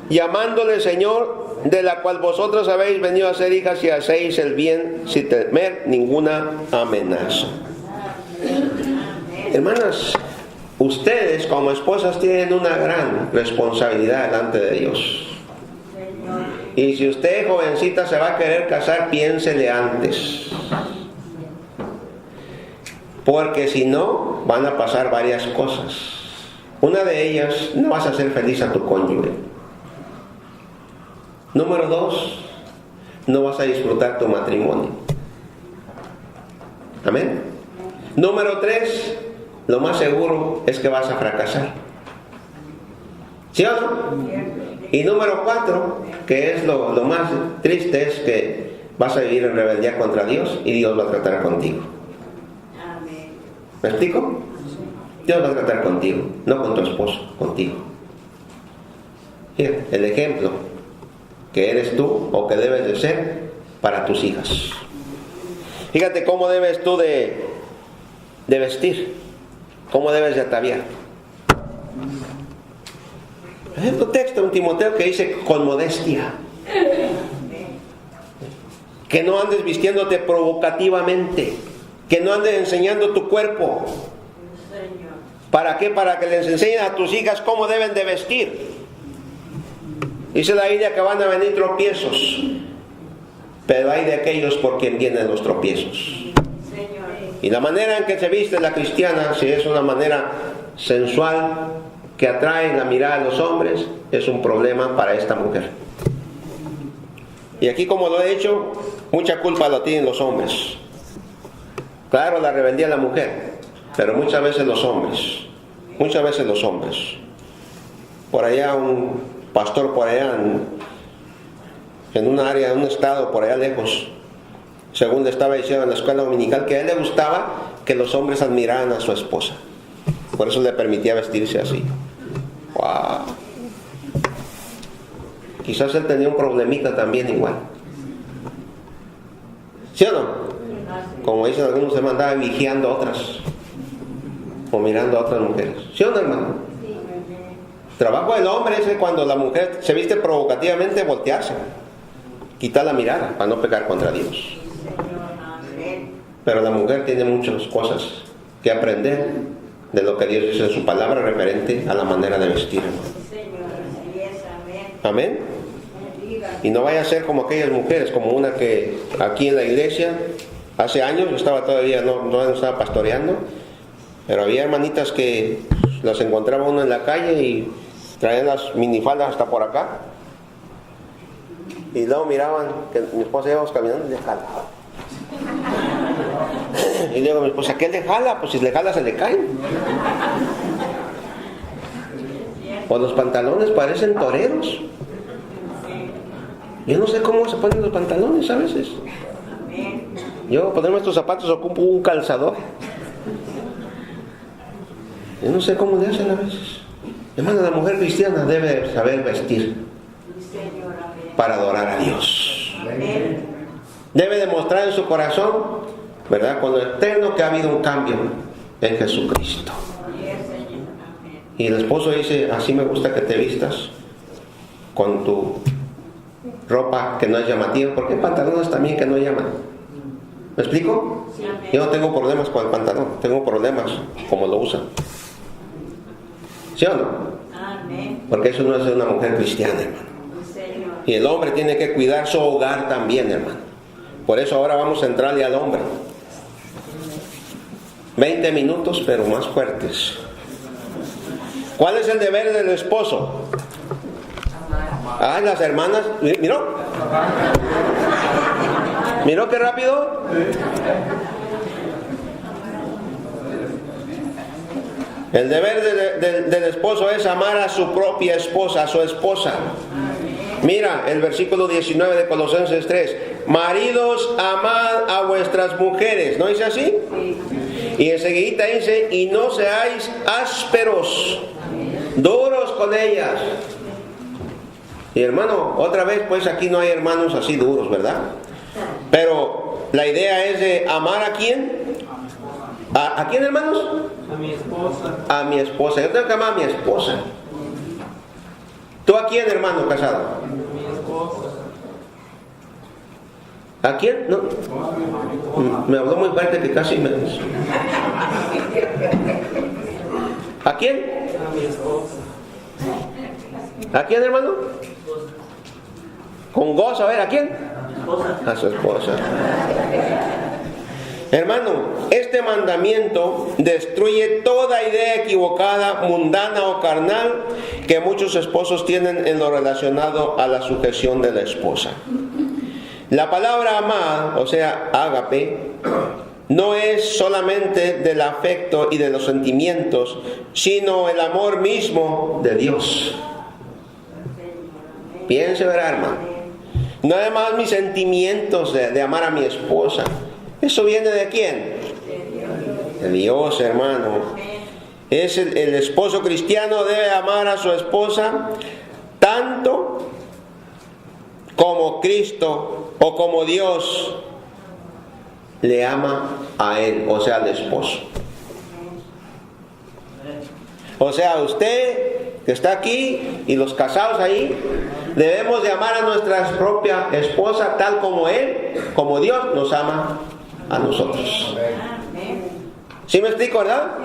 llamándole Señor, de la cual vosotros habéis venido a ser hijas y hacéis el bien sin temer ninguna amenaza. Hermanas, ustedes como esposas tienen una gran responsabilidad delante de Dios. Y si usted, jovencita, se va a querer casar, piénsele antes. Porque si no, van a pasar varias cosas. Una de ellas, no vas a hacer feliz a tu cónyuge. Número 2, no vas a disfrutar tu matrimonio. Amén. Número 3, lo más seguro es que vas a fracasar. ¿Sí o no? Y número 4, que es lo más triste, es que vas a vivir en rebeldía contra Dios y Dios va a tratar contigo. ¿Me explico? Dios va a tratar contigo, no con tu esposo, contigo. Fíjate, el ejemplo que eres tú o que debes de ser para tus hijas. Fíjate cómo debes tú de vestir, cómo debes de ataviar. Hay otro texto en Timoteo que dice con modestia, que no andes vistiéndote provocativamente, que no andes enseñando tu cuerpo. ¿Para qué? Para que les enseñes a tus hijas cómo deben de vestir. Dice la Biblia que van a venir tropiezos, pero hay de aquellos por quien vienen los tropiezos. Y la manera en que se viste la cristiana, si es una manera sensual que atrae la mirada de los hombres, es un problema para esta mujer. Y aquí, como lo he dicho, mucha culpa lo tienen los hombres. Claro, la rebeldía de la mujer, pero muchas veces los hombres. Por allá un pastor por allá en un área, en un estado por allá lejos, según le estaba diciendo en la escuela dominical, que a él le gustaba que los hombres admiraran a su esposa. Por eso le permitía vestirse así. ¡Wow! Quizás él tenía un problemita también igual. ¿Sí o no? Como dicen algunos, se mandaba vigiando a otras, o mirando a otras mujeres. ¿Sí o no, hermano? Trabajo del hombre es que cuando la mujer se viste provocativamente, voltearse, quitar la mirada para no pecar contra Dios. Pero la mujer tiene muchas cosas que aprender de lo que Dios dice en su palabra referente a la manera de vestir. Amén. Y no vaya a ser como aquellas mujeres, como una que aquí en la iglesia hace años, yo estaba todavía, no estaba pastoreando, pero había hermanitas que las encontraba uno en la calle y traían las minifaldas hasta por acá, y luego miraban que mi esposa íbamos caminando y le jalaba. Y le digo a mi esposa, ¿qué le jala? Pues si le jala se le caen. O los pantalones parecen toreros. Yo no sé cómo se ponen los pantalones a veces. Yo, ponerme estos zapatos, ocupo un calzador. Yo no sé cómo le hacen a veces. Hermano, la mujer cristiana debe saber vestir para adorar a Dios. Debe demostrar en su corazón, ¿verdad?, con lo eterno, que ha habido un cambio en Jesucristo. Y el esposo dice: así me gusta que te vistas, con tu ropa que no es llamativa, porque hay pantalones también que no llaman. ¿Me explico? Yo no tengo problemas con el pantalón, tengo problemas como lo usan. ¿Sí o no? Porque eso no es de una mujer cristiana, hermano. Y el hombre tiene que cuidar su hogar también, hermano. Por eso ahora vamos a entrarle al hombre. 20 minutos, pero más fuertes. ¿Cuál es el deber del esposo? Las hermanas, ¿miró? ¿Miró qué rápido? El deber del esposo es amar a su propia esposa, a su esposa. Mira el versículo 19 de Colosenses 3. Maridos, amad a vuestras mujeres. ¿No dice así? Y enseguida dice: y no seáis ásperos, duros con ellas. Y hermano, otra vez, pues aquí no hay hermanos así duros, ¿verdad? Pero la idea es de amar a quién. ¿A quién, hermanos? A mi esposa. A mi esposa. Yo tengo que amar a mi esposa. ¿Tú a quién, hermano casado? A mi esposa. ¿A quién? No. Me habló muy fuerte que casi me... ¿A quién? A mi esposa. ¿A quién, hermano? Con gozo, a ver, ¿a quién? A mi esposa. A su esposa. Hermano, este mandamiento destruye toda idea equivocada, mundana o carnal que muchos esposos tienen en lo relacionado a la sujeción de la esposa. La palabra amar, o sea, ágape, no es solamente del afecto y de los sentimientos, sino el amor mismo de Dios. Piense, verá, hermano. No además mis sentimientos de amar a mi esposa. ¿Eso viene de quién? De Dios, hermano. Es el esposo cristiano debe amar a su esposa tanto como Cristo o como Dios le ama a él, o sea, al esposo. O sea, usted que está aquí y los casados ahí, debemos de amar a nuestra propia esposa tal como él, como Dios nos ama a nosotros. ¿Sí me explico, verdad?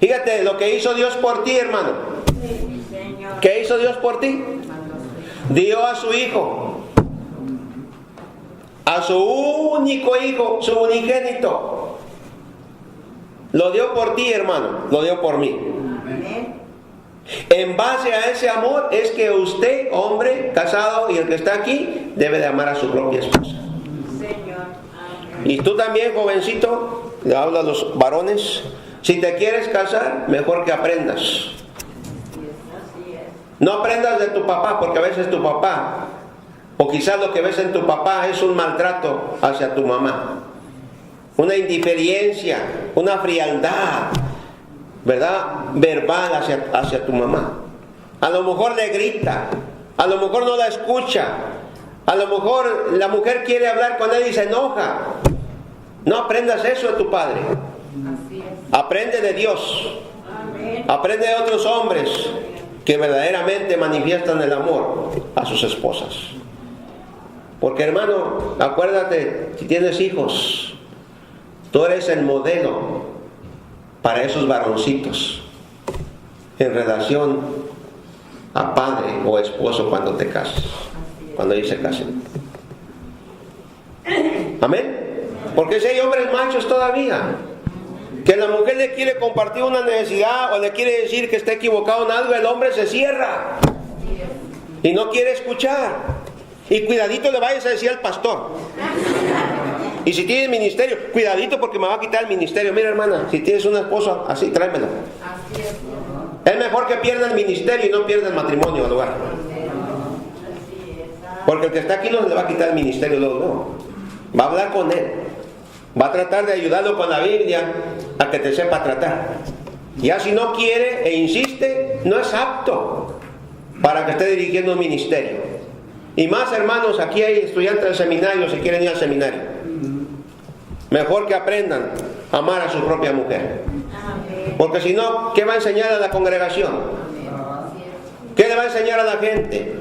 Fíjate lo que hizo Dios por ti, hermano. ¿Qué hizo Dios por ti? Dio a su hijo, a su único hijo, su unigénito. Lo dio por ti, hermano. Lo dio por mí. En base a ese amor es que usted, hombre casado y el que está aquí, debe de amar a su propia esposa. Y tú también, jovencito, le hablo a los varones, si te quieres casar, mejor que aprendas. No aprendas de tu papá, porque a veces tu papá, o quizás lo que ves en tu papá es un maltrato hacia tu mamá, una indiferencia, una frialdad, ¿verdad?, verbal hacia tu mamá. A lo mejor le grita, a lo mejor no la escucha, a lo mejor la mujer quiere hablar con él y se enoja. No aprendas eso de tu padre. Aprende de Dios. Aprende de otros hombres que verdaderamente manifiestan el amor a sus esposas. Porque, hermano, acuérdate, si tienes hijos, tú eres el modelo para esos varoncitos en relación a padre o esposo cuando te cases, cuando ellos se casen. Amén. Porque si hay hombres machos todavía, que la mujer le quiere compartir una necesidad o le quiere decir que está equivocado en algo, el hombre se cierra y no quiere escuchar. Y cuidadito le vayas a decir al pastor. Y si tienes ministerio, cuidadito porque me va a quitar el ministerio. Mira, hermana, si tienes un esposo así, tráemelo. Es mejor que pierda el ministerio y no pierda el matrimonio al lugar. Porque el que está aquí no le va a quitar el ministerio luego. Va a hablar con él. Va a tratar de ayudarlo con la Biblia a que te sepa tratar. Ya si no quiere e insiste, no es apto para que esté dirigiendo un ministerio. Y más, hermanos, aquí hay estudiantes del seminario si quieren ir al seminario. Mejor que aprendan a amar a su propia mujer. Porque si no, ¿qué va a enseñar a la congregación? ¿Qué le va a enseñar a la gente?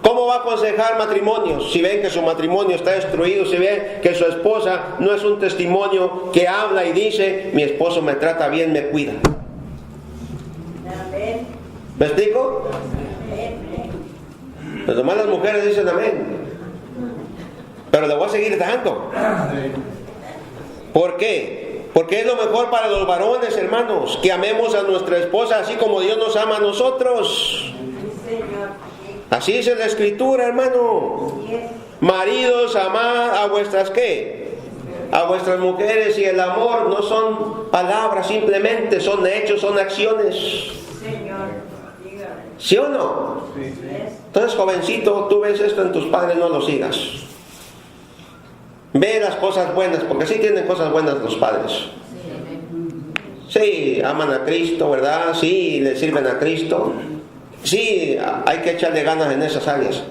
¿Cómo va a aconsejar matrimonios si ven que su matrimonio está destruido? Si ven que su esposa no es un testimonio que habla y dice, mi esposo me trata bien, me cuida. ¿Me explico? Pues nomás las mujeres dicen amén. Pero le voy a seguir dando. ¿Por qué? Porque es lo mejor para los varones, hermanos, que amemos a nuestra esposa así como Dios nos ama a nosotros. Así dice la Escritura, hermano. Maridos, amad a vuestras ¿qué? A vuestras mujeres. Y el amor no son palabras simplemente, son hechos, son acciones. ¿Sí o no? Entonces, jovencito, tú ves esto en tus padres, no lo sigas. Ve las cosas buenas, porque sí tienen cosas buenas los padres. Sí, aman a Cristo, ¿verdad? Sí, le sirven a Cristo. Sí, hay que echarle ganas en esas áreas.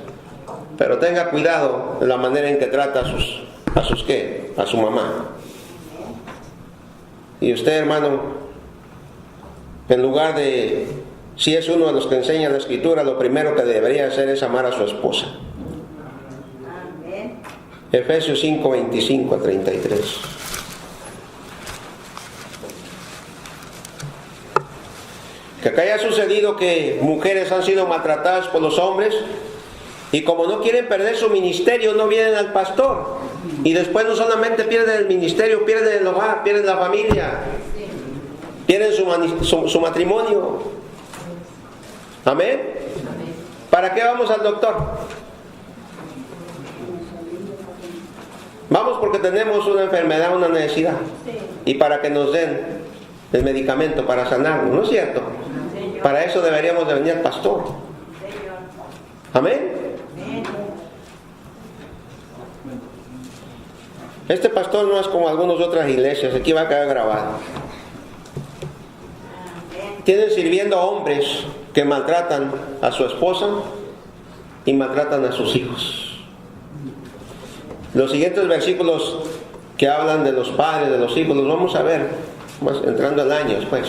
Pero tenga cuidado de la manera en que trata a sus ¿qué? A su mamá. Y usted, hermano, en lugar de, si es uno de los que enseña la Escritura, lo primero que debería hacer es amar a su esposa. Efesios 5, 25 a 33. Que acá haya sucedido que mujeres han sido maltratadas por los hombres y como no quieren perder su ministerio, no vienen al pastor. Y después no solamente pierden el ministerio, pierden el hogar, pierden la familia, pierden su matrimonio. Amén. ¿Para qué vamos al doctor? Vamos porque tenemos una enfermedad, una necesidad. Y para que nos den el medicamento para sanarnos, ¿no es cierto? Para eso deberíamos de venir al pastor. Amén. Este pastor no es como algunas otras iglesias, aquí va a quedar grabado. Tienen sirviendo a hombres que maltratan a su esposa y maltratan a sus hijos. Los siguientes versículos que hablan de los padres, de los hijos, los vamos a ver más entrando al año después.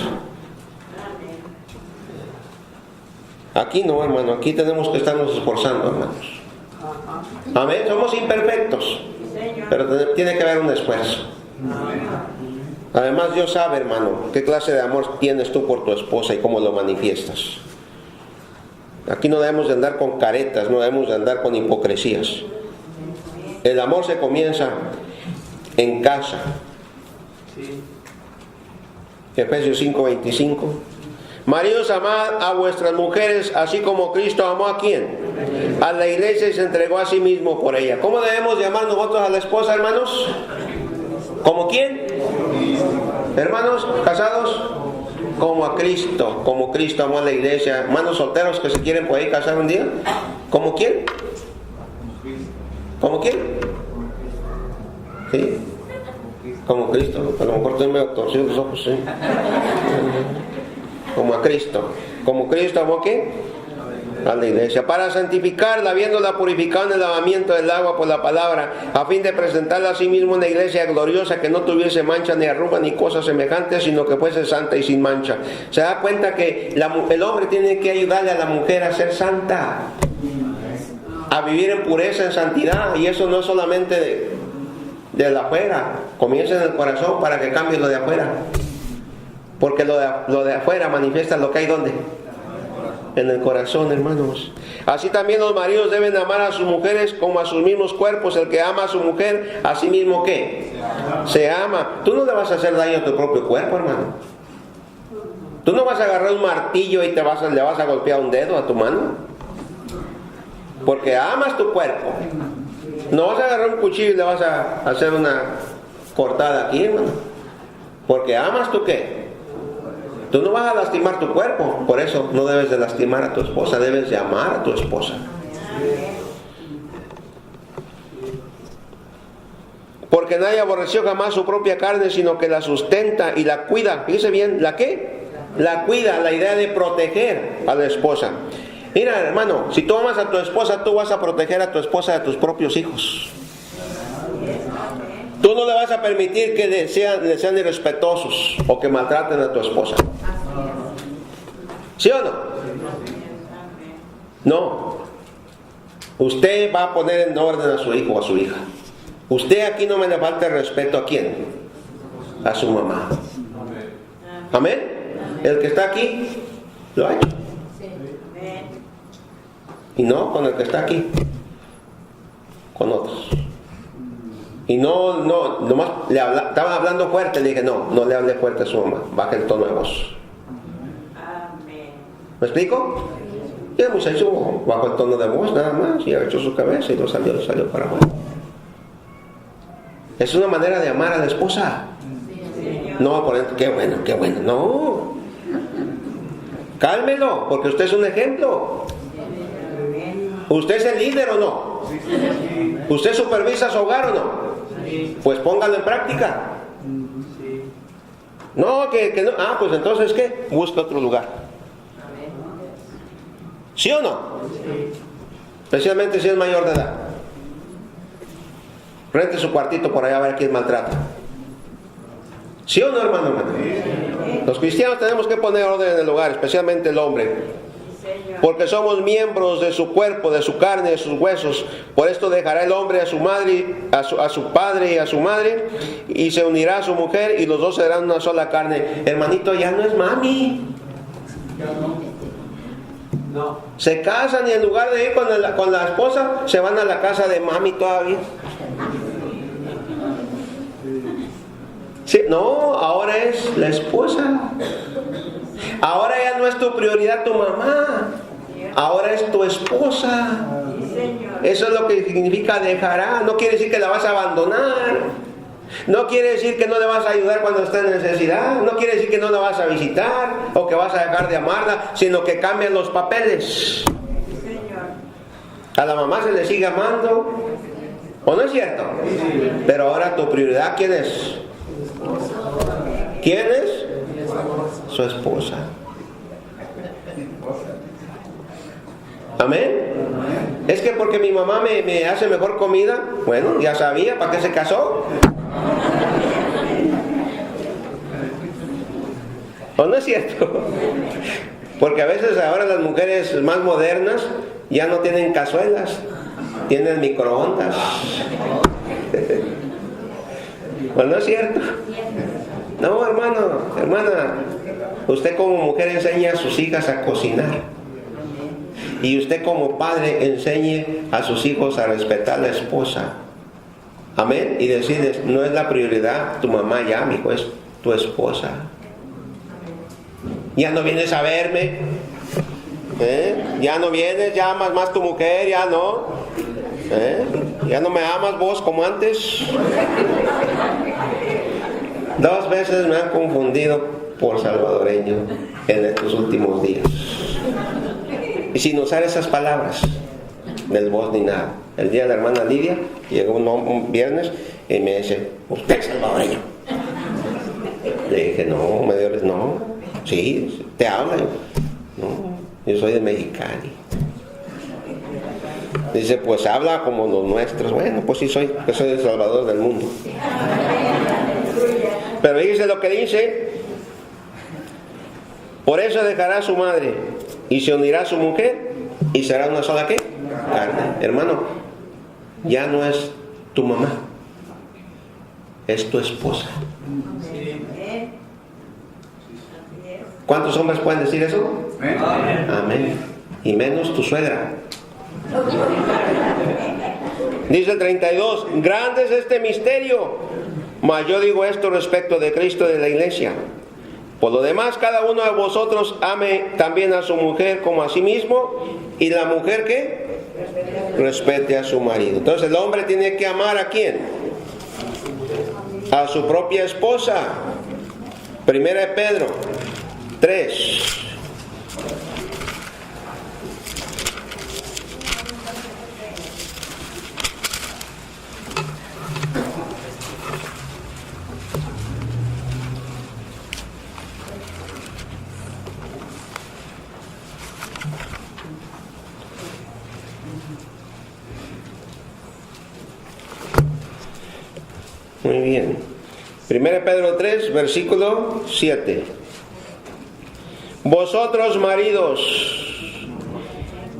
Aquí no, hermano, aquí tenemos que estarnos esforzando, hermanos. Amén, somos imperfectos, pero tiene que haber un esfuerzo. Además, Dios sabe, hermano, qué clase de amor tienes tú por tu esposa y cómo lo manifiestas. Aquí no debemos de andar con caretas, no debemos de andar con hipocresías. El amor se comienza en casa. Efesios 5, 25. Maridos, amad a vuestras mujeres, así como Cristo amó ¿a quién? A la iglesia y se entregó a sí mismo por ella. ¿Cómo debemos de amar nosotros a la esposa, hermanos? ¿Como quién? Hermanos, casados, como a Cristo. Como Cristo amó a la iglesia. Hermanos solteros que se quieren poder casar un día. ¿Como quién? ¿Como quién? ¿Sí? Como Cristo. A lo mejor estoy medio torcido los ojos, sí. Como a Cristo. Como Cristo amó ¿qué? A la iglesia. Para santificarla, habiéndola purificado en el lavamiento del agua por la palabra, a fin de presentarla a sí mismo una iglesia gloriosa que no tuviese mancha ni arruga ni cosas semejantes, sino que fuese santa y sin mancha. Se da cuenta que el hombre tiene que ayudarle a la mujer a ser santa, a vivir en pureza, en santidad, y eso no es solamente de la afuera, comienza en el corazón para que cambie lo de afuera, porque lo de afuera manifiesta lo que hay donde, en el corazón, hermanos. Así también los maridos deben amar a sus mujeres como a sus mismos cuerpos. El que ama a su mujer, a sí mismo ¿qué? Se ama. Tú no le vas a hacer daño a tu propio cuerpo, hermano. Tú no vas a agarrar un martillo y le vas a golpear un dedo a tu mano, porque amas tu cuerpo. No vas a agarrar un cuchillo y le vas a hacer una cortada aquí, hermano, porque amas tu ¿qué? Tú no vas a lastimar tu cuerpo. Por eso no debes de lastimar a tu esposa, debes de amar a tu esposa. Porque nadie aborreció jamás su propia carne, sino que la sustenta y la cuida. Fíjese bien, ¿la qué? la cuida, la idea de proteger a la esposa. Mira, hermano, si tú amas a tu esposa, tú vas a proteger a tu esposa de tus propios hijos. Tú no le vas a permitir que le sean irrespetuosos o que maltraten a tu esposa. ¿Sí o no? No. Usted va a poner en orden a su hijo o a su hija. Usted aquí no me le falta el respeto. ¿A quién? A su mamá. Amén. El que está aquí lo ha hecho. Y no con el que está aquí, con otros. Y nomás estaba hablando fuerte. Le dije, no le hable fuerte a su mamá, baje el tono de voz. ¿Me explico? Y el muchacho bajó el tono de voz nada más y agachó su cabeza y no salió para abajo. Es una manera de amar a la esposa. No por dentro, qué bueno, no. Cálmelo, porque usted es un ejemplo. ¿Usted es el líder o no? ¿Usted supervisa su hogar o no? Pues póngalo en práctica. No, que no. Pues entonces, ¿qué? Busca otro lugar. ¿Sí o no? Especialmente si es mayor de edad. Rente su cuartito por allá a ver quién maltrata. ¿Sí o no, hermano? Los cristianos tenemos que poner orden en el hogar, especialmente el hombre. Porque somos miembros de su cuerpo, de su carne, de sus huesos. Por esto dejará el hombre a su madre, a su padre y a su madre, y se unirá a su mujer, y los dos serán una sola carne. Hermanito, ya no es mami. No. Se casan y en lugar de ir con la esposa, se van a la casa de mami todavía. Sí, no, ahora es la esposa. Ahora ya no es tu prioridad tu mamá. Ahora es tu esposa. Eso es lo que significa dejará. No quiere decir que la vas a abandonar. No quiere decir que no le vas a ayudar cuando está en necesidad. No quiere decir que no la vas a visitar o que vas a dejar de amarla, sino que cambian los papeles. A la mamá se le sigue amando. ¿O no es cierto? Pero ahora tu prioridad, ¿quién es? ¿Quién es? Su esposa. Amén. Es que porque mi mamá me hace mejor comida. Bueno, ya sabía, ¿para qué se casó? ¿O no es cierto? Porque a veces ahora las mujeres más modernas ya no tienen cazuelas, tienen microondas. ¿O no es cierto? No, hermana, usted como mujer enseña a sus hijas a cocinar. Y usted como padre enseñe a sus hijos a respetar a la esposa. Amén. Y decirles, no es la prioridad tu mamá ya, mi hijo, es tu esposa. Ya no vienes a verme. Ya no vienes, ya amas más tu mujer, ya no. Ya no me amas vos como antes. 2 veces me han confundido por salvadoreño en estos últimos días. Y sin usar esas palabras del vos ni nada. El día de la hermana Lidia llegó un viernes y me dice, ¿usted es salvadoreño? Le dije, no, sí, te habla. Yo soy de Mexicali. Dice, pues habla como los nuestros. Bueno, pues sí, soy el salvador del mundo. Pero fíjese lo que dice. Por eso dejará a su madre y se unirá a su mujer y será una sola ¿qué? Carne. Hermano, ya no es tu mamá, es tu esposa. ¿Cuántos hombres pueden decir eso? Amén. Y menos tu suegra. Dice el 32, grande es este misterio, mas yo digo esto respecto de Cristo y de la iglesia. Por lo demás, cada uno de vosotros ame también a su mujer como a sí mismo, y la mujer ¿qué? Respete a su marido. Entonces el hombre tiene que amar ¿a quién? A su propia esposa. Primera de Pedro 3. Muy bien. 1 Pedro 3, versículo 7. Vosotros, maridos,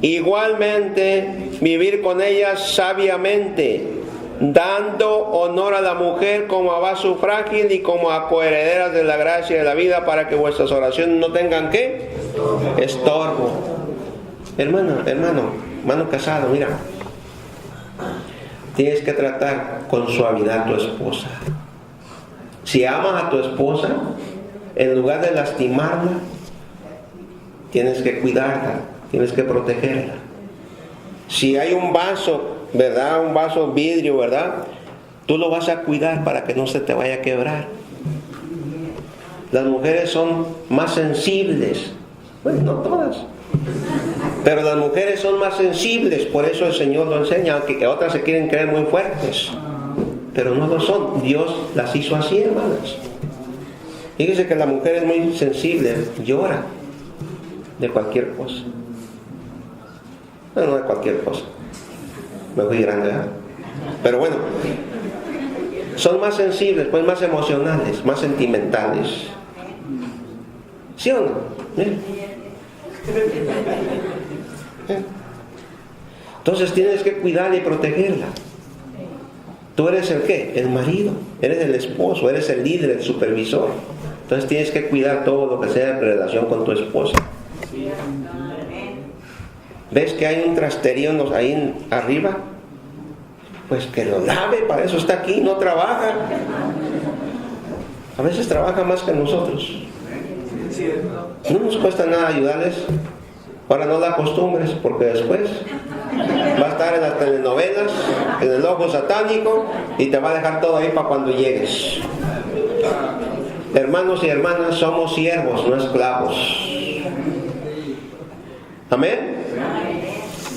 igualmente vivir con ellas sabiamente, dando honor a la mujer como a vaso frágil y como a coherederas de la gracia de la vida, para que vuestras oraciones no tengan ¿qué? Estorbo. Hermano casado, mira, tienes que tratar con suavidad a tu esposa. Si amas a tu esposa, en lugar de lastimarla, tienes que cuidarla, tienes que protegerla. Si hay un vaso, ¿verdad? Un vaso vidrio, ¿verdad? Tú lo vas a cuidar para que no se te vaya a quebrar. Las mujeres son más sensibles. Bueno, no todas, pero las mujeres son más sensibles, por eso el Señor lo enseña, aunque otras se quieren creer muy fuertes, pero no lo son. Dios las hizo así, hermanas. Fíjese que la mujer es muy sensible, llora de cualquier cosa. Bueno, no de cualquier cosa, me fui grande, ¿verdad? Pero bueno, son más sensibles, pues más emocionales, más sentimentales. ¿Sí o no? Entonces tienes que cuidarla y protegerla. Tú eres el ¿qué? El marido, eres el esposo, eres el líder, el supervisor. Entonces tienes que cuidar todo lo que sea en relación con tu esposa. ¿Ves que hay un trasterío ahí arriba? Pues que lo lave, para eso está aquí, no trabaja. A veces trabaja más que nosotros. No nos cuesta nada ayudarles. Ahora no la acostumbres, porque después va a estar en las telenovelas, en el ojo satánico, y te va a dejar todo ahí para cuando llegues. Hermanos y hermanas, somos siervos, no esclavos. Amén.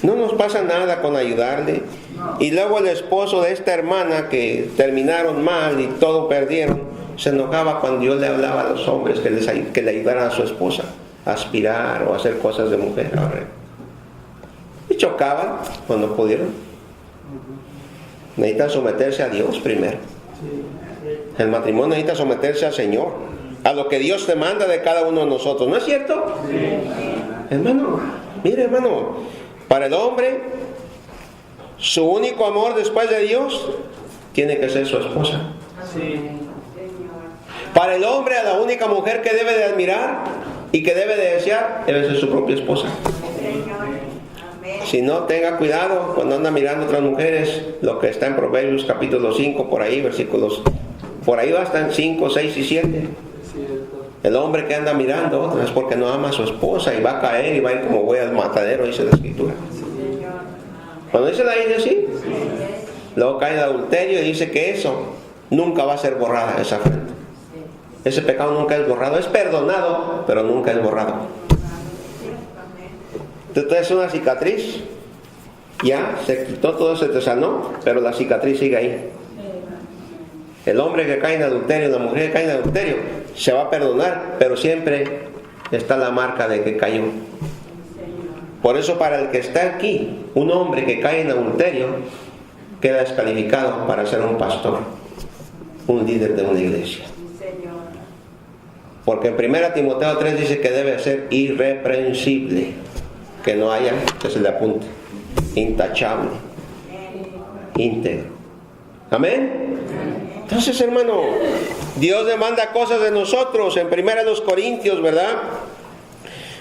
No nos pasa nada con ayudarle. Y luego el esposo de esta hermana, que terminaron mal y todo perdieron, se enojaba cuando yo le hablaba a los hombres que le ayudaran a su esposa a aspirar o a hacer cosas de mujer. Y chocaban cuando pudieron. Necesitan someterse a Dios primero. El matrimonio necesita someterse al Señor, a lo que Dios te manda de cada uno de nosotros. ¿No es cierto? Hermano, mire, hermano, para el hombre, su único amor después de Dios tiene que ser su esposa. Para el hombre, a la única mujer que debe de admirar y que debe de desear debe ser su propia esposa. Si no, tenga cuidado cuando anda mirando a otras mujeres, lo que está en Proverbios capítulo 5, por ahí, versículos, por ahí bastan 5, 6 y 7. El hombre que anda mirando es porque no ama a su esposa y va a caer y va a ir como buey al matadero, dice la Escritura. Cuando dice la Biblia así, luego cae el adulterio y dice que eso nunca va a ser borrada, esa afrenta. Ese pecado nunca es borrado, es perdonado, pero nunca es borrado. Entonces es una cicatriz, ya se quitó todo, se te sanó, pero la cicatriz sigue ahí. El hombre que cae en adulterio, la mujer que cae en adulterio, se va a perdonar, pero siempre está la marca de que cayó. Por eso, para el que está aquí, un hombre que cae en adulterio queda descalificado para ser un pastor, un líder de una iglesia. Porque en 1 Timoteo 3 dice que debe ser irreprensible, que no haya, que se le apunte, intachable, íntegro. Amén. Entonces, hermano, Dios demanda cosas de nosotros. En 1 Corintios, ¿verdad?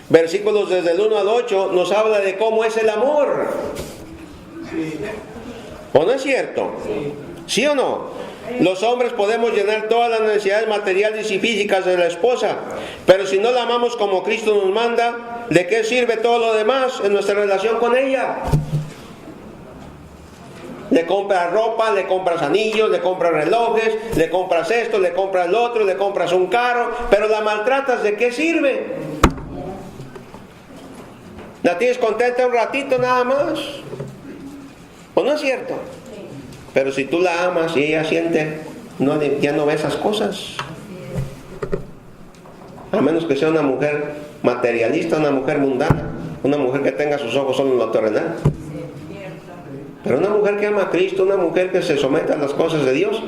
Versículos desde el 1 al 8 nos habla de cómo es el amor. ¿O no es cierto? ¿Sí o no? Los hombres podemos llenar todas las necesidades materiales y físicas de la esposa, pero si no la amamos como Cristo nos manda, ¿de qué sirve todo lo demás en nuestra relación con ella? Le compras ropa, le compras anillos, le compras relojes, le compras esto, le compras lo otro, le compras un carro, pero la maltratas, ¿de qué sirve? ¿La tienes contenta un ratito nada más? ¿O no es cierto? Pero si tú la amas y ella siente, ya no ve esas cosas. A menos que sea una mujer materialista, una mujer mundana, una mujer que tenga sus ojos solo en lo terrenal. Pero una mujer que ama a Cristo, una mujer que se somete a las cosas de Dios,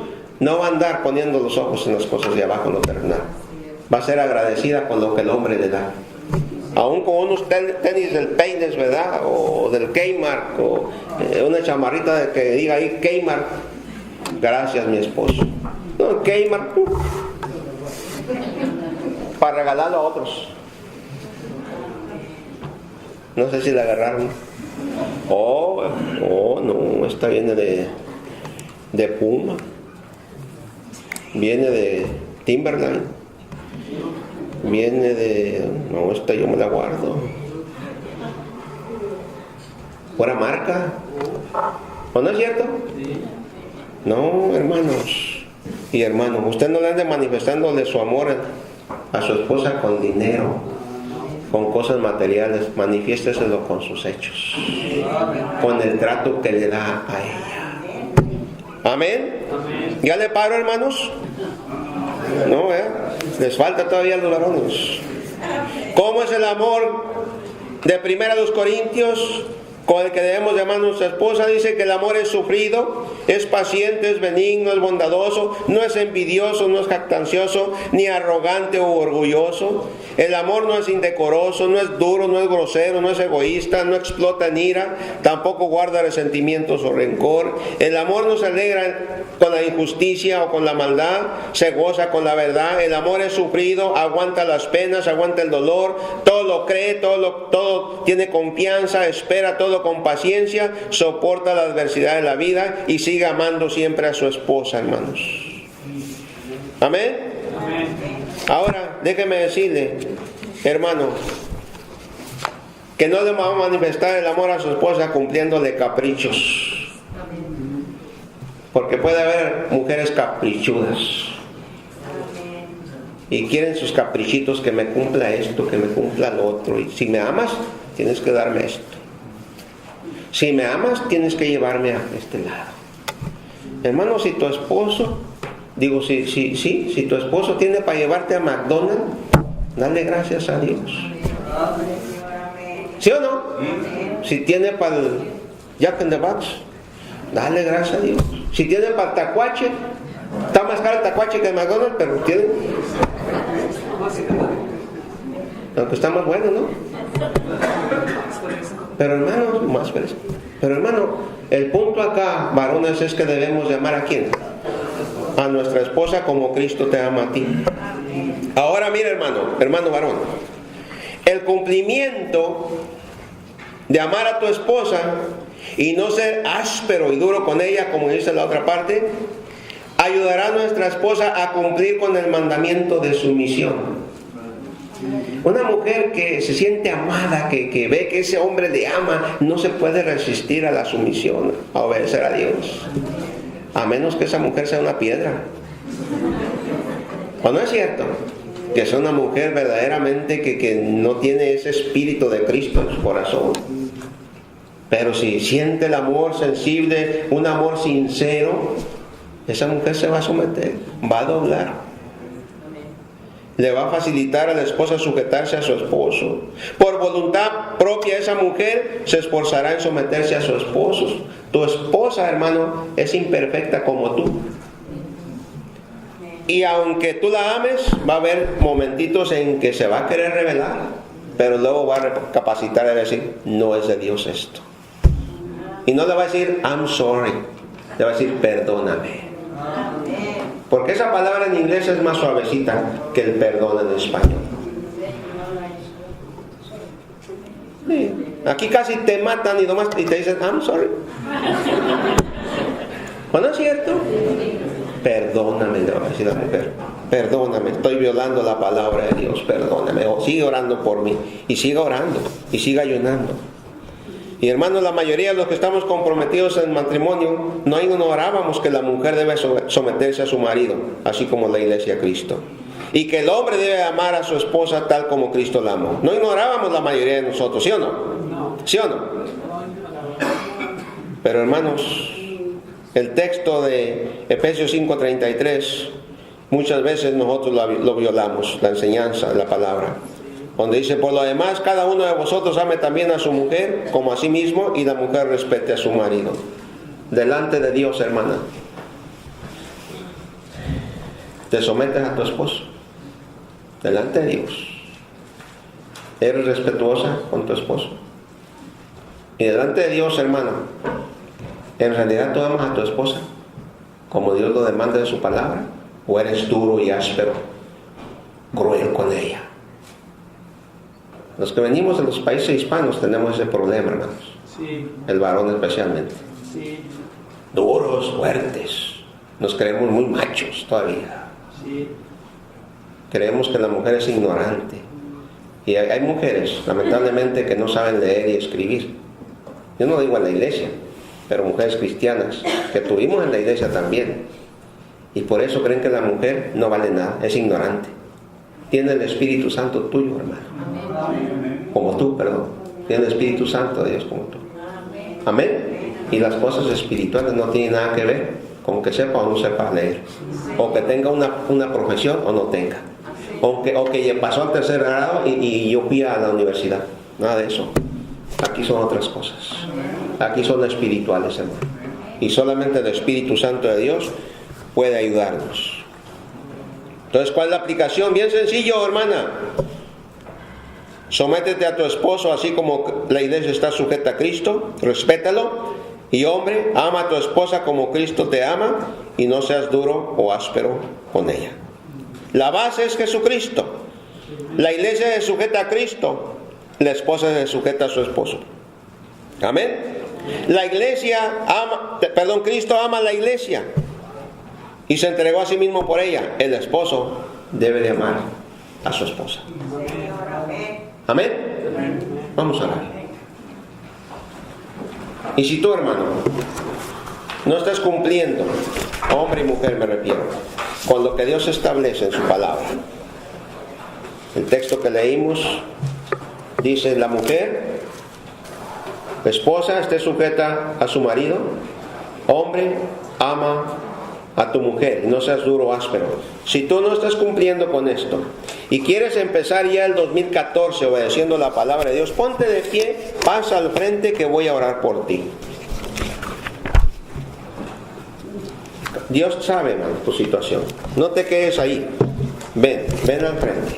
no va a andar poniendo los ojos en las cosas de abajo, en lo terrenal. Va a ser agradecida con lo que el hombre le da. Aún con unos tenis del Peines, ¿verdad? O del Kmart, o una chamarrita que diga ahí Kmart. Gracias, mi esposo. No, Kmart. Para regalarlo a otros. No sé si la agarraron. Oh, no, esta viene de Puma. Viene de Timberland. Viene de... No, esta yo me la guardo. ¿Fuera marca? ¿O no es cierto? No, hermanos y hermanos, usted no le ande manifestándole su amor a su esposa con dinero, con cosas materiales. Manifiésteselo con sus hechos, con el trato que le da a ella. Amén. ¿Ya le paro, hermanos? No, les falta todavía a los varones. ¿Cómo es el amor de 1 Corintios con el que debemos llamar a nuestra esposa? Dice que el amor es sufrido, es paciente, es benigno, es bondadoso, no es envidioso, no es jactancioso, ni arrogante o orgulloso. El amor no es indecoroso, no es duro, no es grosero, no es egoísta, no explota en ira, tampoco guarda resentimientos o rencor. El amor no se alegra con la injusticia o con la maldad, se goza con la verdad. El amor es sufrido, aguanta las penas, aguanta el dolor, todo lo cree, todo tiene confianza, espera todo con paciencia, soporta la adversidad de la vida y sigue amando siempre a su esposa, hermanos. Amén. Ahora, déjeme decirle, hermano, que no le vamos a manifestar el amor a su esposa cumpliéndole caprichos. Porque puede haber mujeres caprichudas y quieren sus caprichitos, que me cumpla esto, que me cumpla lo otro. Y si me amas, tienes que darme esto. Si me amas, tienes que llevarme a este lado. Hermano, si tu esposo, si tu esposo tiene para llevarte a McDonald's, dale gracias a Dios. ¿Sí o no? Si tiene para el Jack in the Box, dale gracias a Dios. Si tiene para el tacuache, está más caro el tacuache que el McDonald's, pero tiene. Aunque está más bueno, ¿no? Pero hermano, más fresco. Pero hermano, el punto acá, varones, es que debemos llamar a quién? A nuestra esposa como Cristo te ama a ti. Ahora mira, hermano varón, el cumplimiento de amar a tu esposa y no ser áspero y duro con ella, como dice la otra parte, ayudará a nuestra esposa a cumplir con el mandamiento de sumisión. Una mujer que se siente amada, que ve que ese hombre le ama, no se puede resistir a la sumisión, a obedecer a Dios, a menos que esa mujer sea una piedra. ¿O no es cierto? Que sea una mujer verdaderamente que no tiene ese espíritu de Cristo en su corazón. Pero si siente el amor sensible, un amor sincero, esa mujer se va a someter, va a doblar. Le va a facilitar a la esposa sujetarse a su esposo. Por voluntad propia, esa mujer se esforzará en someterse a su esposo. Tu esposa, hermano, es imperfecta como tú. Y aunque tú la ames, va a haber momentitos en que se va a querer rebelar, pero luego va a recapacitar y decir, no es de Dios esto. Y no le va a decir, I'm sorry. Le va a decir, perdóname. Porque esa palabra en inglés es más suavecita que el perdón en español. Sí. Aquí casi te matan y te dicen, I'm sorry. ¿O no es cierto? Perdóname, le va a decir la mujer. Perdóname, estoy violando la palabra de Dios, perdóname. O sigue orando por mí. Y siga orando. Y siga ayunando. Y hermanos, la mayoría de los que estamos comprometidos en matrimonio no ignorábamos que la mujer debe someterse a su marido, así como la iglesia a Cristo. Y que el hombre debe amar a su esposa tal como Cristo la amó. No ignorábamos la mayoría de nosotros, ¿sí o no? ¿Sí o no? Pero hermanos, el texto de Efesios 5:33, muchas veces nosotros lo violamos, la enseñanza, la palabra. Donde dice, por lo demás, cada uno de vosotros ame también a su mujer como a sí mismo, y la mujer respete a su marido. Delante de Dios, hermana. te sometes a tu esposo delante de Dios. Eres respetuosa con tu esposo. Y delante de Dios, hermano, ¿en realidad tú amas a tu esposa como Dios lo demanda en su palabra? ¿O eres duro y áspero, cruel con ella? Los que venimos de los países hispanos tenemos ese problema, hermanos. Sí. El varón especialmente. Sí. Duros, fuertes. Nos creemos muy machos todavía. Sí. Creemos que la mujer es ignorante. Y hay mujeres, lamentablemente, que no saben leer y escribir. Yo no digo en la iglesia, pero mujeres cristianas, que tuvimos en la iglesia también. Y por eso creen que la mujer no vale nada, es ignorante. Tiene el Espíritu Santo tuyo, hermano. Como tú, perdón. Tiene el Espíritu Santo de Dios como tú. Amén. Y las cosas espirituales no tienen nada que ver con que sepa o no sepa leer. O que tenga una profesión o no tenga. O que pasó al tercer grado y yo fui a la universidad. Nada de eso. Aquí son otras cosas. Aquí son espirituales, hermano. Y solamente el Espíritu Santo de Dios puede ayudarnos. Entonces, ¿cuál es la aplicación? Bien sencillo, hermana. Sométete a tu esposo así como la iglesia está sujeta a Cristo. Respétalo. Y hombre, ama a tu esposa como Cristo te ama y no seas duro o áspero con ella. La base es Jesucristo. La iglesia se sujeta a Cristo. La esposa se sujeta a su esposo. Amén. Cristo ama a la iglesia y se entregó a sí mismo por ella. El esposo debe de amar a su esposa. Amén. Vamos a orar. Y si tú, hermano, no estás cumpliendo, hombre y mujer me refiero, con lo que Dios establece en su palabra, el texto que leímos dice: la mujer, la esposa, esté sujeta a su marido. Hombre, ama a tu mujer y no seas duro o áspero. Si tú no estás cumpliendo con esto y quieres empezar ya el 2014 obedeciendo la palabra de Dios, ponte de pie, pasa al frente que voy a orar por ti. Dios sabe, hermano, tu situación. No te quedes ahí. Ven al frente.